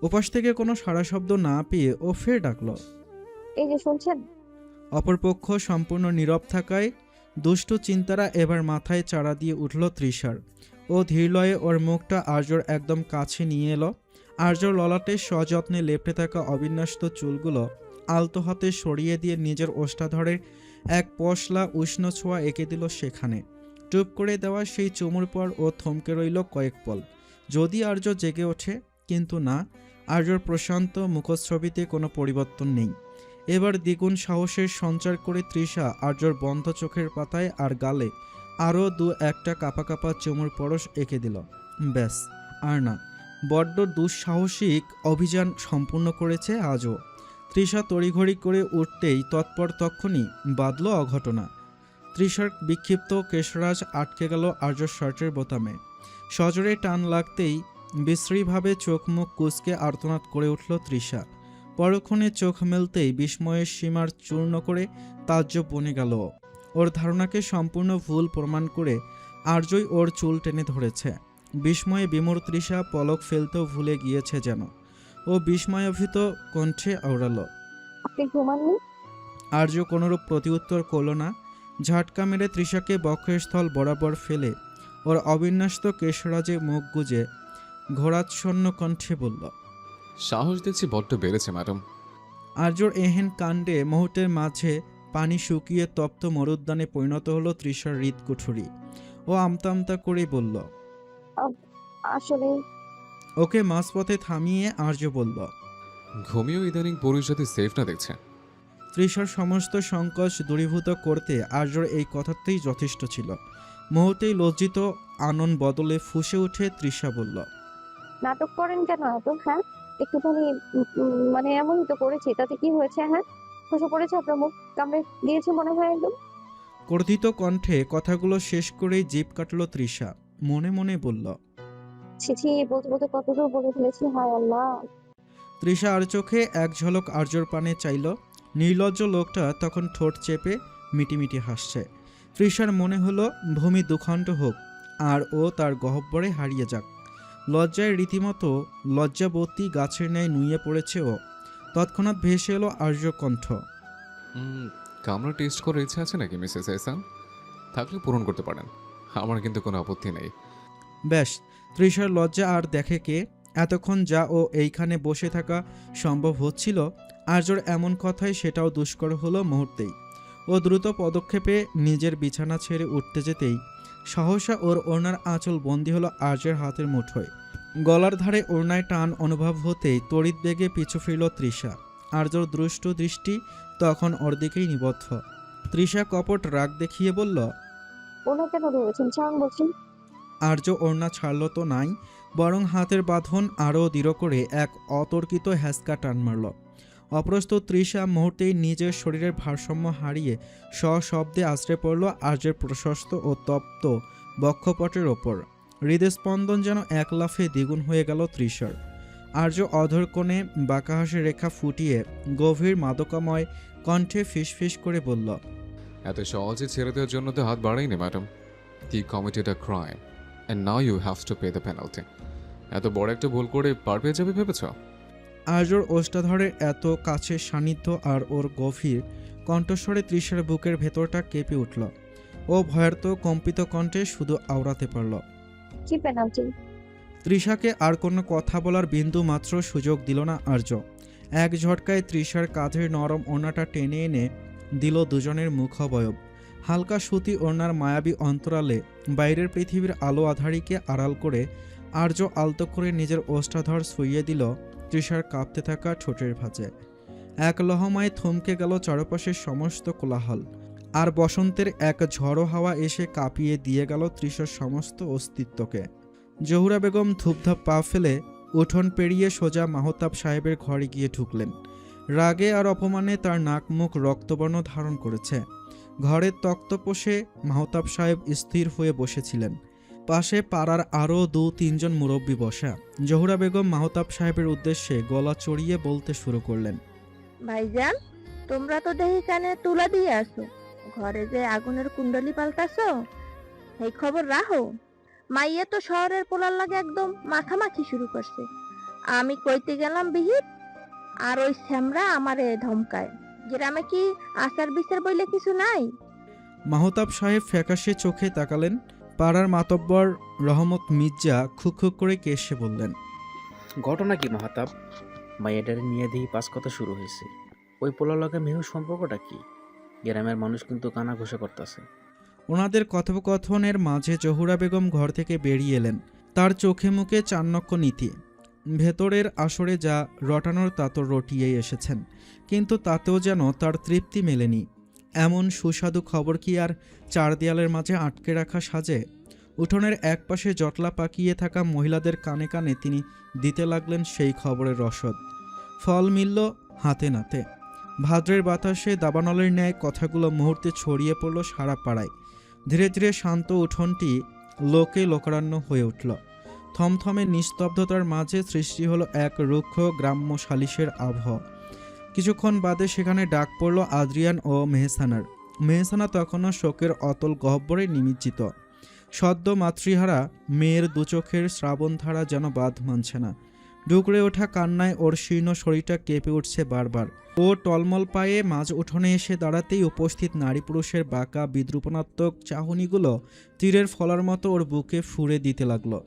ওপাশ থেকে কোনো সাড়া শব্দ না পেয়ে ও ফের ডাকল। এই যে শুনছেন? অপরপক্ষ সম্পূর্ণ নীরব থাকায় দুষ্ট চিন্তারা এবার মাথায় চাড়া দিয়ে উঠল তৃষার। ও ধীরলয়ে ওর মুখটা আর্যর একদম কাছে নিয়ে এলো। আর্যর ললাটে সযত্নে লেপ্টে থাকা অবিন্যস্ত চুলগুলো আলতো হাতে সরিয়ে দিয়ে নিজের ওষ্ঠাধরের এক পশলা উষ্ণ ছোঁয়া এঁকে দিল সেখানে। টুপ করে দেওয়া সেই চুমুর পর ও থমকে রইল কয়েক পল, যদি আর্য জেগে ওঠে। কিন্তু না, আর্যর প্রশান্ত মুখচ্ছবিতে কোনো পরিবর্তন নেই। এবার দ্বিগুণ সাহসের সঞ্চার করে তৃষা আর্যর বন্ধ চোখের পাতায় আর গালে আরও দু একটা কাপা কাপা চুমুর পরশ এঁকে দিল। ব্যাস, আর না। বড্ড দুঃসাহসিক অভিযান সম্পূর্ণ করেছে আজও। তৃষা তড়িঘড়ি করে উঠতেই তৎপর তক্ষণই বাঁধল অঘটনা। তৃষার বিক্ষিপ্ত কেশরাজ আটকে গেল আর্যর শার্টের বোতামে। সজোরে টান লাগতেই বিশ্রীভাবে চোখ মুখ কুঁচকে আর্তনাদ করে উঠল তৃষা। পরক্ষণে চোখ মেলতেই বিস্ময়ের সীমার চূর্ণ করে তাজ্জব বনে গেল। ওর ধারণাকে সম্পূর্ণ ভুল প্রমাণ করে আর্যই ওর চুল টেনে ধরেছে। বিস্ময়ে বিমূঢ় তৃষা পলক ফেলতেও ভুলে গিয়েছে যেন। ও বিস্ময়াভিত কণ্ঠে আওড়াল, আপনি ঘুমাননি? আর্য কোনোরূপ প্রতিউত্তর করল না। ঝাটকা মেরে তৃষাকে বক্ষের স্থল বরাবর ফেলে ওর অবিন্যস্ত কেশরাজে মুখ গুজে ঘোরাচ্ছন্ন কণ্ঠে বলল, সাহস দেখছি বড্ড বেড়েছে ম্যাডাম। আর্যর এহেন কাণ্ডে মুহূর্তের মাঝে পানি শুকিয়ে তপ্ত মরুদ্যানে পরিণত হলো তৃষার হৃৎকুঠুরি। ও আমতা আমতা করে বলল, আসলে ওকে মাঝপথে থামিয়ে আর্য বলল, ঘুমিয়েও ইদানিং পুরুষ জাতি সেফ না দেখছে। তৃষার সমস্ত সংকোচ দূরীভূত করতে আর্যর এই কথাতেই যথেষ্ট ছিল। মুহূর্তেই লজ্জিত আনন বদলে ফুঁসে উঠে তৃষা বলল, নাটক করেন কেন এত? হ্যাঁ, একটুখানি মানে এমনই তো করেছি, তাতে কি হয়েছে? হ্যাঁ, খসে পড়েছে আপনার মুখ, কামড়ে দিয়েছে মনে হয় একদম। ক্রোধিত কণ্ঠে কথাগুলো শেষ করেই জিভ কাটল তৃষা। মনে মনে বলল, ছিছি, বলতে বলতে কতদূর বলে ফেলেছি, হায় আল্লাহ। তৃষা আর চোখে এক ঝলক আর্যর পানে চাইল। নির্লজ্জ লোকটা তখন ঠোঁট চেপে মিটিমিটি হাসছে। তৃষার মনে হলো ভূমি দুখণ্ড হোক আর ও তার গহ্বরে হারিয়ে যাক। লজ্জায় রীতিমতো লজ্জাবতী গাছের ন্যায় নুয়ে পড়েছে ও। তৎক্ষণাৎ ভেসে এলো আর্য কণ্ঠ, কামড়া টেস্ট করার ইচ্ছা আছে নাকি মিসেস এহসান? থাকলে পূরণ করতে পারেন, আমার কিন্তু কোনো আপত্তি নেই। ব্যাস, তৃষার লজ্জা আর দেখে কে? এতক্ষণ যা ও এইখানে বসে থাকা সম্ভব হচ্ছিল, আর্যর এমন কথাই সেটাও দুষ্কর হলো মুহূর্তেই। ও দ্রুত পদক্ষেপে নিজের বিছানা ছেড়ে উঠতে যেতেই সহসা ওর ওড়নার আঁচল বন্দী হলো আর্যের হাতের মুঠোয়। গলার ধারে ওড়নায় টান অনুভব হতেই তড়িৎ বেগে পিছু ফিরল তৃষা। আর্যর দুষ্ট দৃষ্টি তখন ওর দিকেই নিবদ্ধ। তৃষা কপট রাগ দেখিয়ে বলল, ওনা কেন ধরেছেন? ছাড়ুন বলছি। আর্য ওড়না ছাড়ল তো নাই, বরং হাতের বাঁধন আরও দৃঢ় করে এক অতর্কিত হ্যাঁচকা টান মারল। অপ্রস্তুত তৃষা মুহূর্তেই নিজের শরীরের ভারসাম্য হারিয়ে সশব্দে আছড়ে পড়ল আর্যের প্রশস্ত ও তপ্ত বক্ষপটের ওপর। হৃদস্পন্দন যেন এক লাফে দ্বিগুণ হয়ে গেল তৃষার। আর্য অধর কোণে বাঁকা হাসির রেখা ফুটিয়ে গভীর মাদকাময় কণ্ঠে ফিসফিস করে বলল, এত সহজে ছেড়ে দেওয়ার জন্য তো হাত বাড়াইনি madam. He committed a crime and now you have to pay the penalty. এত বড় একটা ভুল করে পার পেয়ে যাবে ভেবেছ? আর্যর ওষ্ঠাধরের এত কাছে সান্নিধ্য আর ওর গভীর কণ্ঠস্বরে তৃষার বুকের ভেতরটা কেঁপে উঠল। ও ভয়ার্ত কম্পিত কণ্ঠে শুধু আওড়াতে পারল, কি পেনাল্টি? তৃষাকে আর কোনো কথা বলার বিন্দু মাত্র সুযোগ দিল না আর্য। এক ঝটকায় তৃষার কাঁধের নরম ওড়নাটা টেনে এনে দিল দুজনের মুখাবয়ব। হালকা সুতি ওড়নার মায়াবী অন্তরালে বাইরের পৃথিবীর আলো আধারিকে আড়াল করে আর্য আলতো করে নিজের ওষ্ঠাধর ছুঁয়ে দিল তৃষার কাঁপতে থাকা ঠোঁটের ভাঁজে। এক লহমায় থমকে গেল চারপাশের সমস্ত কোলাহল, আর বসন্তের এক ঝড়ো হাওয়া এসে কাঁপিয়ে দিয়ে গেল তৃষার সমস্ত অস্তিত্বকে। জহুরা বেগম ধূপধাপ পা ফেলে উঠোন পেরিয়ে সোজা মাহতাব সাহেবের ঘরে গিয়ে ঢুকলেন। রাগে আর অপমানে তার নাক মুখ রক্তবর্ণ ধারণ করেছে। ঘরের তক্তপোষে মাহতাব সাহেব স্থির হয়ে বসেছিলেন। পাশে পাড়ার আরও 2-3 জন মুরব্বী বসা। জহুরা বেগম মাহতাব সাহেবের উদ্দেশ্যে গলা চড়িয়ে বলতে শুরু করলেন, ভাইজান, তোমরা তো দেখি কানে তুলা দিয়ে আসো, ঘরে যে আগুনের কুণ্ডলি পাল্টাছো এই খবর রাখো। মাইয়া তো শহরের পোলার লাগে একদম মাখামাখি শুরু করছে। আমি কইতে গেলাম বিহিত, আর ওই শ্যামরা আমারে ধমকায়। গ্রামে কি আচার বিচার বইলে কিছু নাই? মাহতাব সাহেব ফ্যাকাশে চোখে তাকালেন। পাড়ার মাতব্বর রহমত মির্জা খুক খুক করে কেশে বললেন, ঘটনা কি মাহাতাব? মাইয়াডারে নিয়ে দিই পাস কথা শুরু হয়েছে। ওই পোলার লগে মেহুর সম্পর্কটা কি? গ্রামের মানুষ কিন্তু কানা ঘোষা করতেছে। ওনাদের কথোপকথনের মাঝে জহুরা বেগম ঘর থেকে বেরিয়ে এলেন। তার চোখে মুখে চাণক্য নীতি। ভেতরের আসরে যা রটানোর তা তো রটিয়েই এসেছেন, কিন্তু তাতেও যেন তার তৃপ্তি মেলেনি। এমন সুস্বাদু খবর কি আর 4 দেয়ালের মাঝে আটকে রাখা সাজে? উঠোনের একপাশে জটলা পাকিয়ে থাকা মহিলাদের কানে কানে তিনি দিতে লাগলেন সেই খবরের রসদ। ফল মিলল হাতে নাতে। ভাদ্রের বাতাসে দাবানলের ন্যায় কথাগুলো মুহূর্তে ছড়িয়ে পড়ল সারা পাড়ায়। ধীরে ধীরে শান্ত উঠোনটি লোকে লোকারণ্য হয়ে উঠল। থমথমে নিস্তব্ধতার মাঝে সৃষ্টি হলো এক রুক্ষ গ্রাম্য সালিশের আবহ। কিছুক্ষণ বাদে সেখানে ডাক পড়ল আদ্রিয়ান ও মেহসানার। মেহসানা তখনও শোকের অতল গহ্বরে নিমজ্জিত। সদ্য মাতৃহারা মেয়ের দুচোখের শ্রাবণধারা যেন বাঁধ মানছে না। ডুকরে ওঠা কান্নায় ওর শীর্ণ শরীরটা কেঁপে উঠছে বারবার। ও টলমল পায়ে মাঝ উঠোনে এসে দাঁড়াতেই উপস্থিত নারী পুরুষের বাঁকা বিদ্রুপণাত্মক চাহনিগুলো তীরের ফলার মতো ওর বুকে ফুঁড়ে দিতে লাগলো।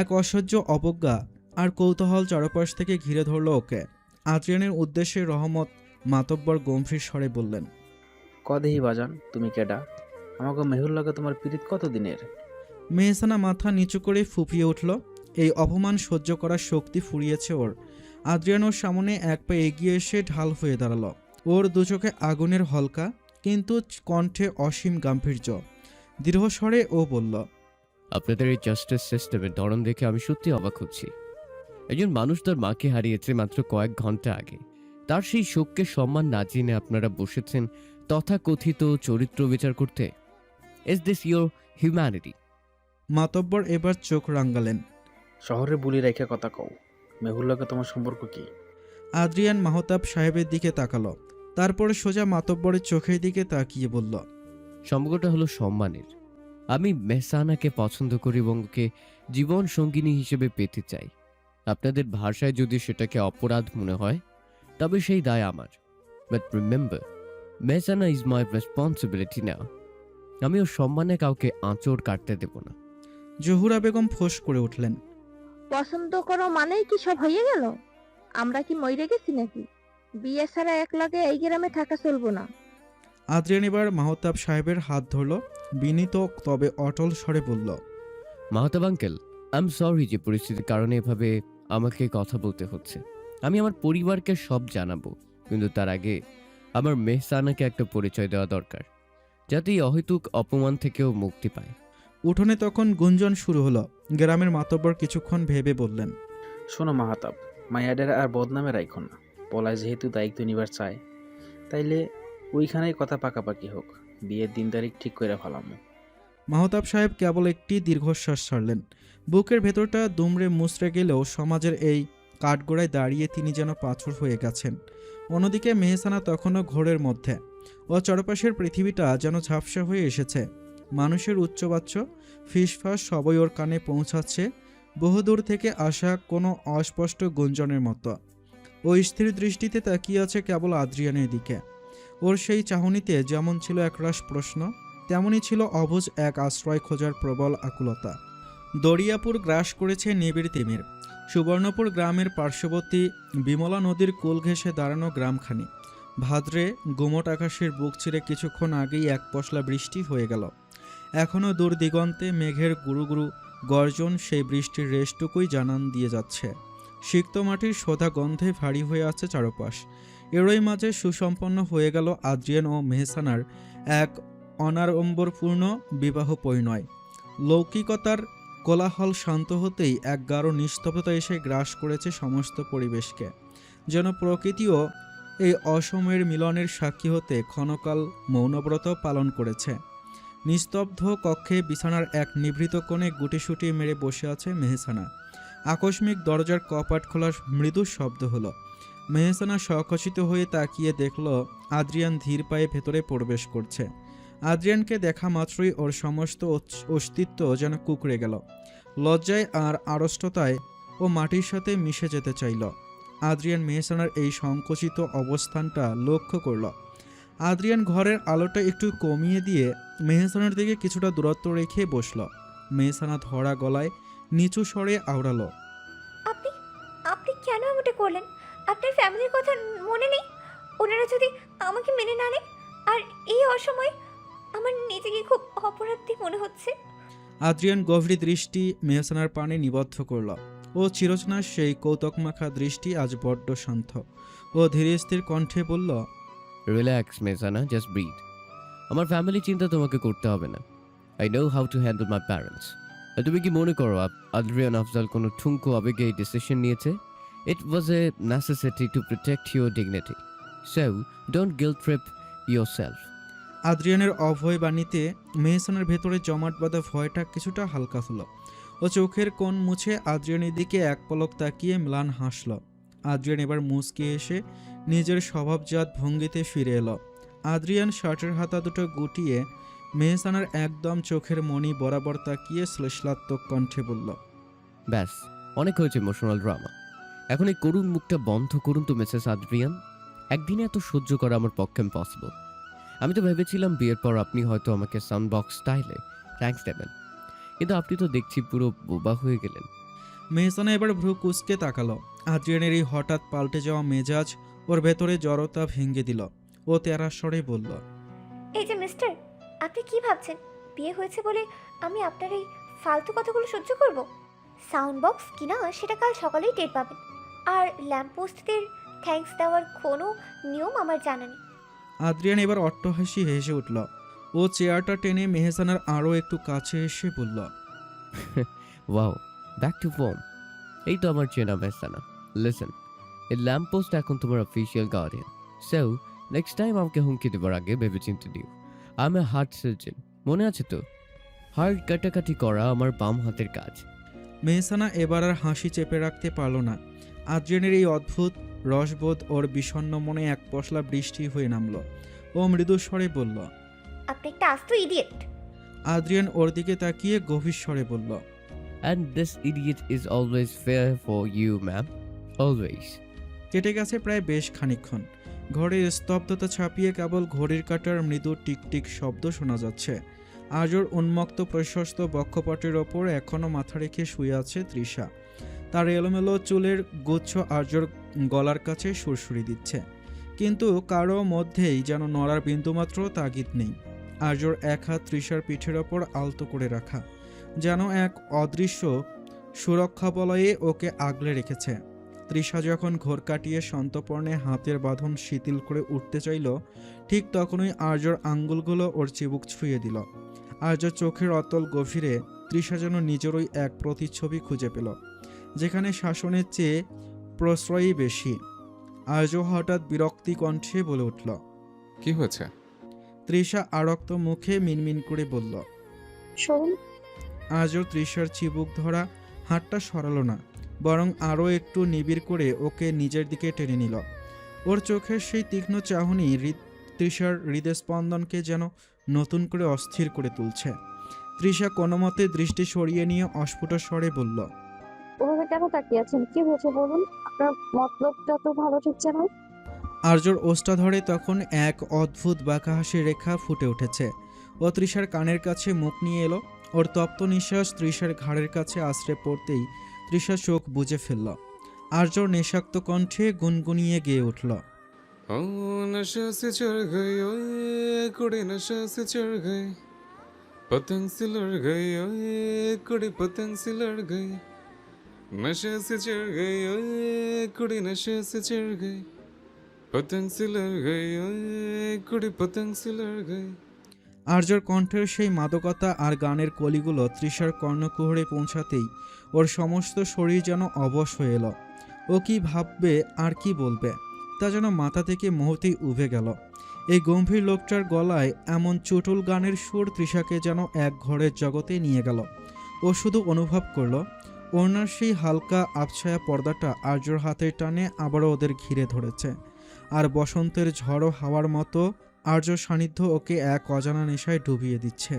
এক অসহ্য অবজ্ঞা আর কৌতূহল চারপাশ থেকে ঘিরে ধরল ওকে। আদ্রিয়ানের উদ্দেশ্যে রহমত মাতব্বর গম্ভীর স্বরে বললেন, কদেহি বাজান, তুমি কেডা? আমাকে মেহুর লগে তোমার পীড়িত কতদিনের? মেহসানা মাথা নিচু করে ফুপিয়ে উঠল। এই অপমান সহ্য করার শক্তি ফুরিয়েছে ওর। আদ্রিয়ান ওর সামনে এক পা এগিয়ে এসে ঢাল হয়ে দাঁড়ালো। ওর দুচোখে আগুনের হলকা, কিন্তু কণ্ঠে অসীম গাম্ভীর্য। দীর্ঘস্বরে ও বলল, আপনাদের এই জাস্টিস সিস্টেমের ধরন দেখে আমি সত্যি অবাক হচ্ছি। একজন মানুষ তার মাকে হারিয়েছে মাত্র কয়েক ঘন্টা আগে। তার সেই শোককে সম্মান না জেনে আপনারা বসেছেন তথাকথিত চরিত্র বিচার করতে। Is this your humanity? মাতব্বর এবার চোখ রাঙ্গালেন। শহরে বুলি রেখে কথা কও। মেহুর লগে তোমার সম্পর্ক কি? আদ্রিয়ান মাহতাব সাহেবের দিকে তাকালো, তারপরে সোজা মাতব্বরের চোখের দিকে তাকিয়ে বলল, সম্পর্কটা হলো সম্মানের। আমি মেহসানাকে পছন্দ করি এবং ওকে জীবন সঙ্গিনী হিসেবে পেতে চাই। আপনাদের ভাষায় যদি সেটাকে অপরাধ মনে হয় তবে সেই দায় আমার। But remember, Mehsana is my responsibility now. আমি ওর সম্মানে কাউকে আঁচড় কাটতে দেব না। জহুরা বেগম ফোঁস করে উঠলেন, পছন্দ করো মানেই কি সব হয়ে গেল? আমরা কি মইরে গেছি নাকি? বিয়ে ছাড়া এক লাগে এই গ্রামে থাকা চলবো না। আদ্রিয়ান এবার মাহতাব সাহেবের হাত ধরল, বিনীত তবে অটল স্বরে বলল, Mahtab uncle, I am sorry যে পরিস্থিতির কারণে এভাবে আমাকে কথা বলতে হচ্ছে। আমি আমার পরিবারকে সব জানাবো। কিন্তু তার আগে আমার মেহসানাকে একটা পরিচয় দেওয়া দরকার, যাতে এই অহেতুক অপমান থেকেও মুক্তি পায়। উঠোনে তখন গুঞ্জন শুরু হলো। গ্রামের মাতব্বর কিছুক্ষণ ভেবে বললেন, শোনো মাহাতাব, মায়াডার আর বদনামে রাখো না। পলাশ যেহেতু দায়িত্ব নিবার চায়, তাইলে ওইখানেই কথা পাকাপাকি হোক, বিয়ের দিন তারিখ ঠিক করে ফেলামো। মাহতাব সাহেব কেবল একটি দীর্ঘশ্বাস ছাড়লেন। বুকের ভেতরটা দুমড়ে মুচড়ে গেলেও সমাজের এই কাঠগোড়ায় দাঁড়িয়ে তিনি যেন পাথর হয়ে গেছেন। অন্যদিকে মেহসানা তখনও ঘোরের মধ্যে। ও চারপাশের পৃথিবীটা যেন ঝাপসা হয়ে এসেছে। মানুষের উচ্চবাচ্য ফিসফাস সবই ওর কানে পৌঁছাচ্ছে, বহুদূর থেকে আসা কোনো অস্পষ্ট গুঞ্জনের মতো। ও স্থির দৃষ্টিতে তাকিয়ে আছে কেবল আদ্রিয়ানের দিকে। ওর সেই চাহনিতে যেমন ছিল একরাশ প্রশ্ন, তেমনই ছিল অবুঝ এক আশ্রয় খোঁজার প্রবল আকুলতা। দরিয়াপুর গ্রাস করেছে নিবিড় তিমির। সুবর্ণপুর গ্রামের পার্শ্ববর্তী বিমলা নদীর কোল ঘেঁষে দাঁড়ানো গ্রামখানি। ভাদ্রে গুমট আকাশের বুক চিরে কিছুক্ষণ আগেই এক পশলা বৃষ্টি হয়ে গেল। এখনও দূর দিগন্তে মেঘের গুরু গুরু গর্জন সেই বৃষ্টির রেশটুকুই জানান দিয়ে যাচ্ছে। সিক্ত মাটির সোধা গন্ধে ভারী হয়ে আছে চারপাশ। এরই মাঝে সুসম্পন্ন হয়ে গেল আদ্রিয়ান ও মেহসানার এক অনাড়ম্বরপূর্ণ বিবাহ পরিণয়। লৌকিকতার কোলাহল শান্ত হতেই এক গাঢ় নিস্তব্ধতা এসে গ্রাস করেছে সমস্ত পরিবেশকে। যেন প্রকৃতিও এই অসময়ের মিলনের সাক্ষী হতে ক্ষণকাল মৌনব্রত পালন করেছে। নিস্তব্ধ কক্ষে বিছানার এক নিভৃত কোণে গুটিসুটি মেরে বসে আছে মেহসানা। আকস্মিক দরজার কপাট খোলার মৃদু শব্দ হলো। মেহসানা সখচিত হয়ে তাকিয়ে দেখল আদ্রিয়ান ধীর পায়ে ভেতরে প্রবেশ করছে। আদ্রিয়ানকে দেখা মাত্রই ওর সমস্ত অস্তিত্ব যেন কুঁকড়ে গেল। লজ্জায় আর আড়ষ্টতায় ও মাটির সাথে মিশে যেতে চাইল। আদ্রিয়ান মেহসানার এই সংকুচিত অবস্থানটা লক্ষ্য করল। আদ্রিয়ান ঘরের আলোটা একটু কমিয়ে দিয়ে মেহসানার দিকে কিছুটা দূরত্ব রেখে বসল। মেহসানা ধরা গলায় নিচু স্বরে আওড়ালো, আপনি আপনি কেন এমনটা করলেন? আপনার ফ্যামিলির কথা মনে নেই? ওনারা যদি আমাকে মেনে না নেয়, আর এই অসময় আমার নিজেকে খুব অপরাধী মনে হচ্ছে। আদ্রিয়ান গভীর দৃষ্টি মেহসানার পানে নিবদ্ধ করল। ও চিরচেনা সেই কৌতুকমাখা দৃষ্টি আজ বড্ড শান্ত। ও ধীরে স্থির কণ্ঠে বলল, রিল্যাক্স মেহসানা, জাস্ট ব্রিথ। আমার ফ্যামিলি চিন্তা তোমাকে করতে হবে না। I know how to handle my parents. তুমি কি মনে করো আদ্রিয়ান আফজাল কোনো ঠুনকো আবেগে এই ডিসিশন নিয়েছে? It was a necessity to protect your dignity, so don't guilt trip yourself. আদ্রিয়ানের অভয় বাণীতে মেহসানার ভেতরে জমাট বাঁধা ভয়টা কিছুটা হালকা হলো। ও চোখের কোণ মুছে আদ্রিয়ানের দিকে এক পলক তাকিয়ে ম্লান হাসল। আদ্রিয়ান এবার মুচকে এসে নিজের স্বভাবজাত ভঙ্গিতে ফিরে এলো। আদ্রিয়ান শার্টের হাতা দুটো গুটিয়ে মেহসানার একদম চোখের মণি বরাবর তাকিয়ে শ্লেষাত্মক কণ্ঠে বলল, ব্যাস, অনেক হয়েছে ইমোশনাল ড্রামা। এখন এই করুণ মুখটা বন্ধ করুন তো মিসেস আদ্রিয়ান। একদিনে এত সহ্য করা আমার পক্ষে ইম্পসিবল। আমি তো ভেবেছিলাম বিয়ের পর আপনি হয়তো আমাকে সাউন্ডবক্স স্টাইলে থ্যাঙ্কস দেবেন, কিন্তু আপনি তো দেখছি পুরো বোবা হয়ে গেলেন। মেহসানা এবার ভ্রু কুঁচকে তাকালো। আদ্রিয়ানের এই হঠাৎ পাল্টে যাওয়া মেজাজ ওর ভেতরে জড়তা ভেঙে দিল। ও তেরা স্বরে বলল, এই যে মিস্টার, আপনি কি ভাবছেন বিয়ে হয়েছে বলে আমি আপনার এই ফালতু কথাগুলো সহ্য করব? সাউন্ড বক্স কিনা সেটা কাল সকালেই টের পাবেন। আর ল্যাম্পপোস্টদের থ্যাঙ্কস দেওয়ার কোনো নিয়ম আমার জানা নেই। আদ্রিয়ান এবার অট্টহাসি হেসে উঠল। ও চেয়ারটা টেনে মেহসানার আরও একটু কাছে এসে বলল, ওয়াও, ব্যাক টু ফর্ম। এই তো আমার চেনা মেহসানা। লিসেন, এই ল্যাম্পপোস্ট এখন তোমার official guardian. So next time আমাকে হুমকি দেবার আগে ভেবে চিন্তে দিও। আমি হার্ট সার্জন, মনে আছে তো? হার্ট কাটাকাটি করা আমার বাম হাতের কাজ। মেহসানা এবার আর হাসি চেপে রাখতে পারল না। আদ্রিয়ানের এই অদ্ভুত রসবোধ ওর বিষণ্ণ মনে এক পশলা বৃষ্টি হয়ে নামল। ও মৃদু স্বরে বলল, আপনি একটা আস্ত ইডিয়েট। আদ্রিয়ান ওর দিকে তাকিয়ে গভীর স্বরে বলল, And this idiot is always fair for you, ma'am. Always. কেটে গেছে প্রায় বেশ খানিকক্ষণ। ঘরের স্তব্ধতা ছাপিয়ে কেবল ঘড়ির কাঁটার মৃদু টিকটিক শব্দ শোনা যাচ্ছে। আজর উন্মুক্ত প্রশস্ত বক্ষপটের ওপর এখনও মাথা রেখে শুয়ে আছে তৃষা। তার এলোমেলো চুলের গুচ্ছ আর্যর গলার কাছে সুরসুরি দিচ্ছে, কিন্তু কারো মধ্যেই যেন নড়ার বিন্দুমাত্র তাগিদ নেই। আর্যর এক হাত তৃষার পিঠের ওপর আলতো করে রাখা, যেন এক অদৃশ্য সুরক্ষা বলয়ে ওকে আগলে রেখেছে। তৃষা যখন ঘোর কাটিয়ে সন্তপর্ণে হাতের বাঁধন শিথিল করে উঠতে চাইল, ঠিক তখনই আর্যর আঙ্গুলগুলো ওর চিবুক ছুঁয়ে দিল। আর্য চোখের অতল গভীরে তৃষা যেন নিজেরই এক প্রতিচ্ছবি খুঁজে পেল, যেখানে শাসনের চেয়ে প্রশ্রয়ই বেশি। আর্য হঠাৎ বিরক্তি কণ্ঠে বলে উঠল। কি হয়েছে? তৃষা আরক্ত মুখে মিনমিন করে বলল। সরুন। আর্য তৃষার চিবুক ধরা হাতটা সরালো না, বরং আরও একটু নিবিড় করে ওকে নিজের দিকে টেনে নিল। ওর চোখের সেই তীক্ষ্ণ চাহনি তৃষার হৃদস্পন্দনকে যেন নতুন করে অস্থির করে তুলছে। তৃষা কোনো মতে দৃষ্টি সরিয়ে নিয়ে অস্ফুট স্বরে বলল। ওভাবে কেন তাকিয়ে আছেন? কি হয়েছে বলুন? আপনার মতলবটা তো ভালো ঠেকছে না। আর্যর ওষ্ঠাধরে তখন এক অদ্ভুত বাঁকা হাসির রেখা ফুটে উঠেছে। ও তৃষার কানের কাছে মুখ নিয়ে এলো। ওর তপ্ত নিঃশ্বাস তৃষার ঘাড়ের কাছে আশ্রে পড়তেই তৃষা চোখ বুজে ফেলল। আর্যর নেশাক্ত কণ্ঠে গুনগুনিয়ে গেয়ে উঠল। ओ नशा से चढ़ गई ओए कुड़ी नशा से चढ़ गई पतंग से लड़ गई ओए कुड़ी पतंग से लड़ गई नशा से चढ़ गई ओए कुड़ी नशा से चढ़ गई पतंग से लड़ गई ओए कुड़ी पतंग से लड़ गई। আর্যর কণ্ঠের সেই মাদকতা আর গানের কলিগুলো তৃষার কর্ণকুহরে পৌঁছাতেই ওর সমস্ত শরীর যেন অবশ হয়ে এলো। ও কি ভাববে আর কি বলবে তা যেন মাথা থেকে মুহূর্তেই উভে গেল। এই গম্ভীর লোকটার গলায় এমন চটুল গানের সুর তৃষাকে যেন এক ঘরের জগতে নিয়ে গেল। ও শুধু অনুভব করল ওনার সেই হালকা আবছায়া পর্দাটা আর্যর হাতের টানে আবারও ওদের ঘিরে ধরেছে, আর বসন্তের ঝড়ো হাওয়ার মতো আর্য সান্নিধ্য ওকে এক অজানা নেশায় ডুবিয়ে দিচ্ছে।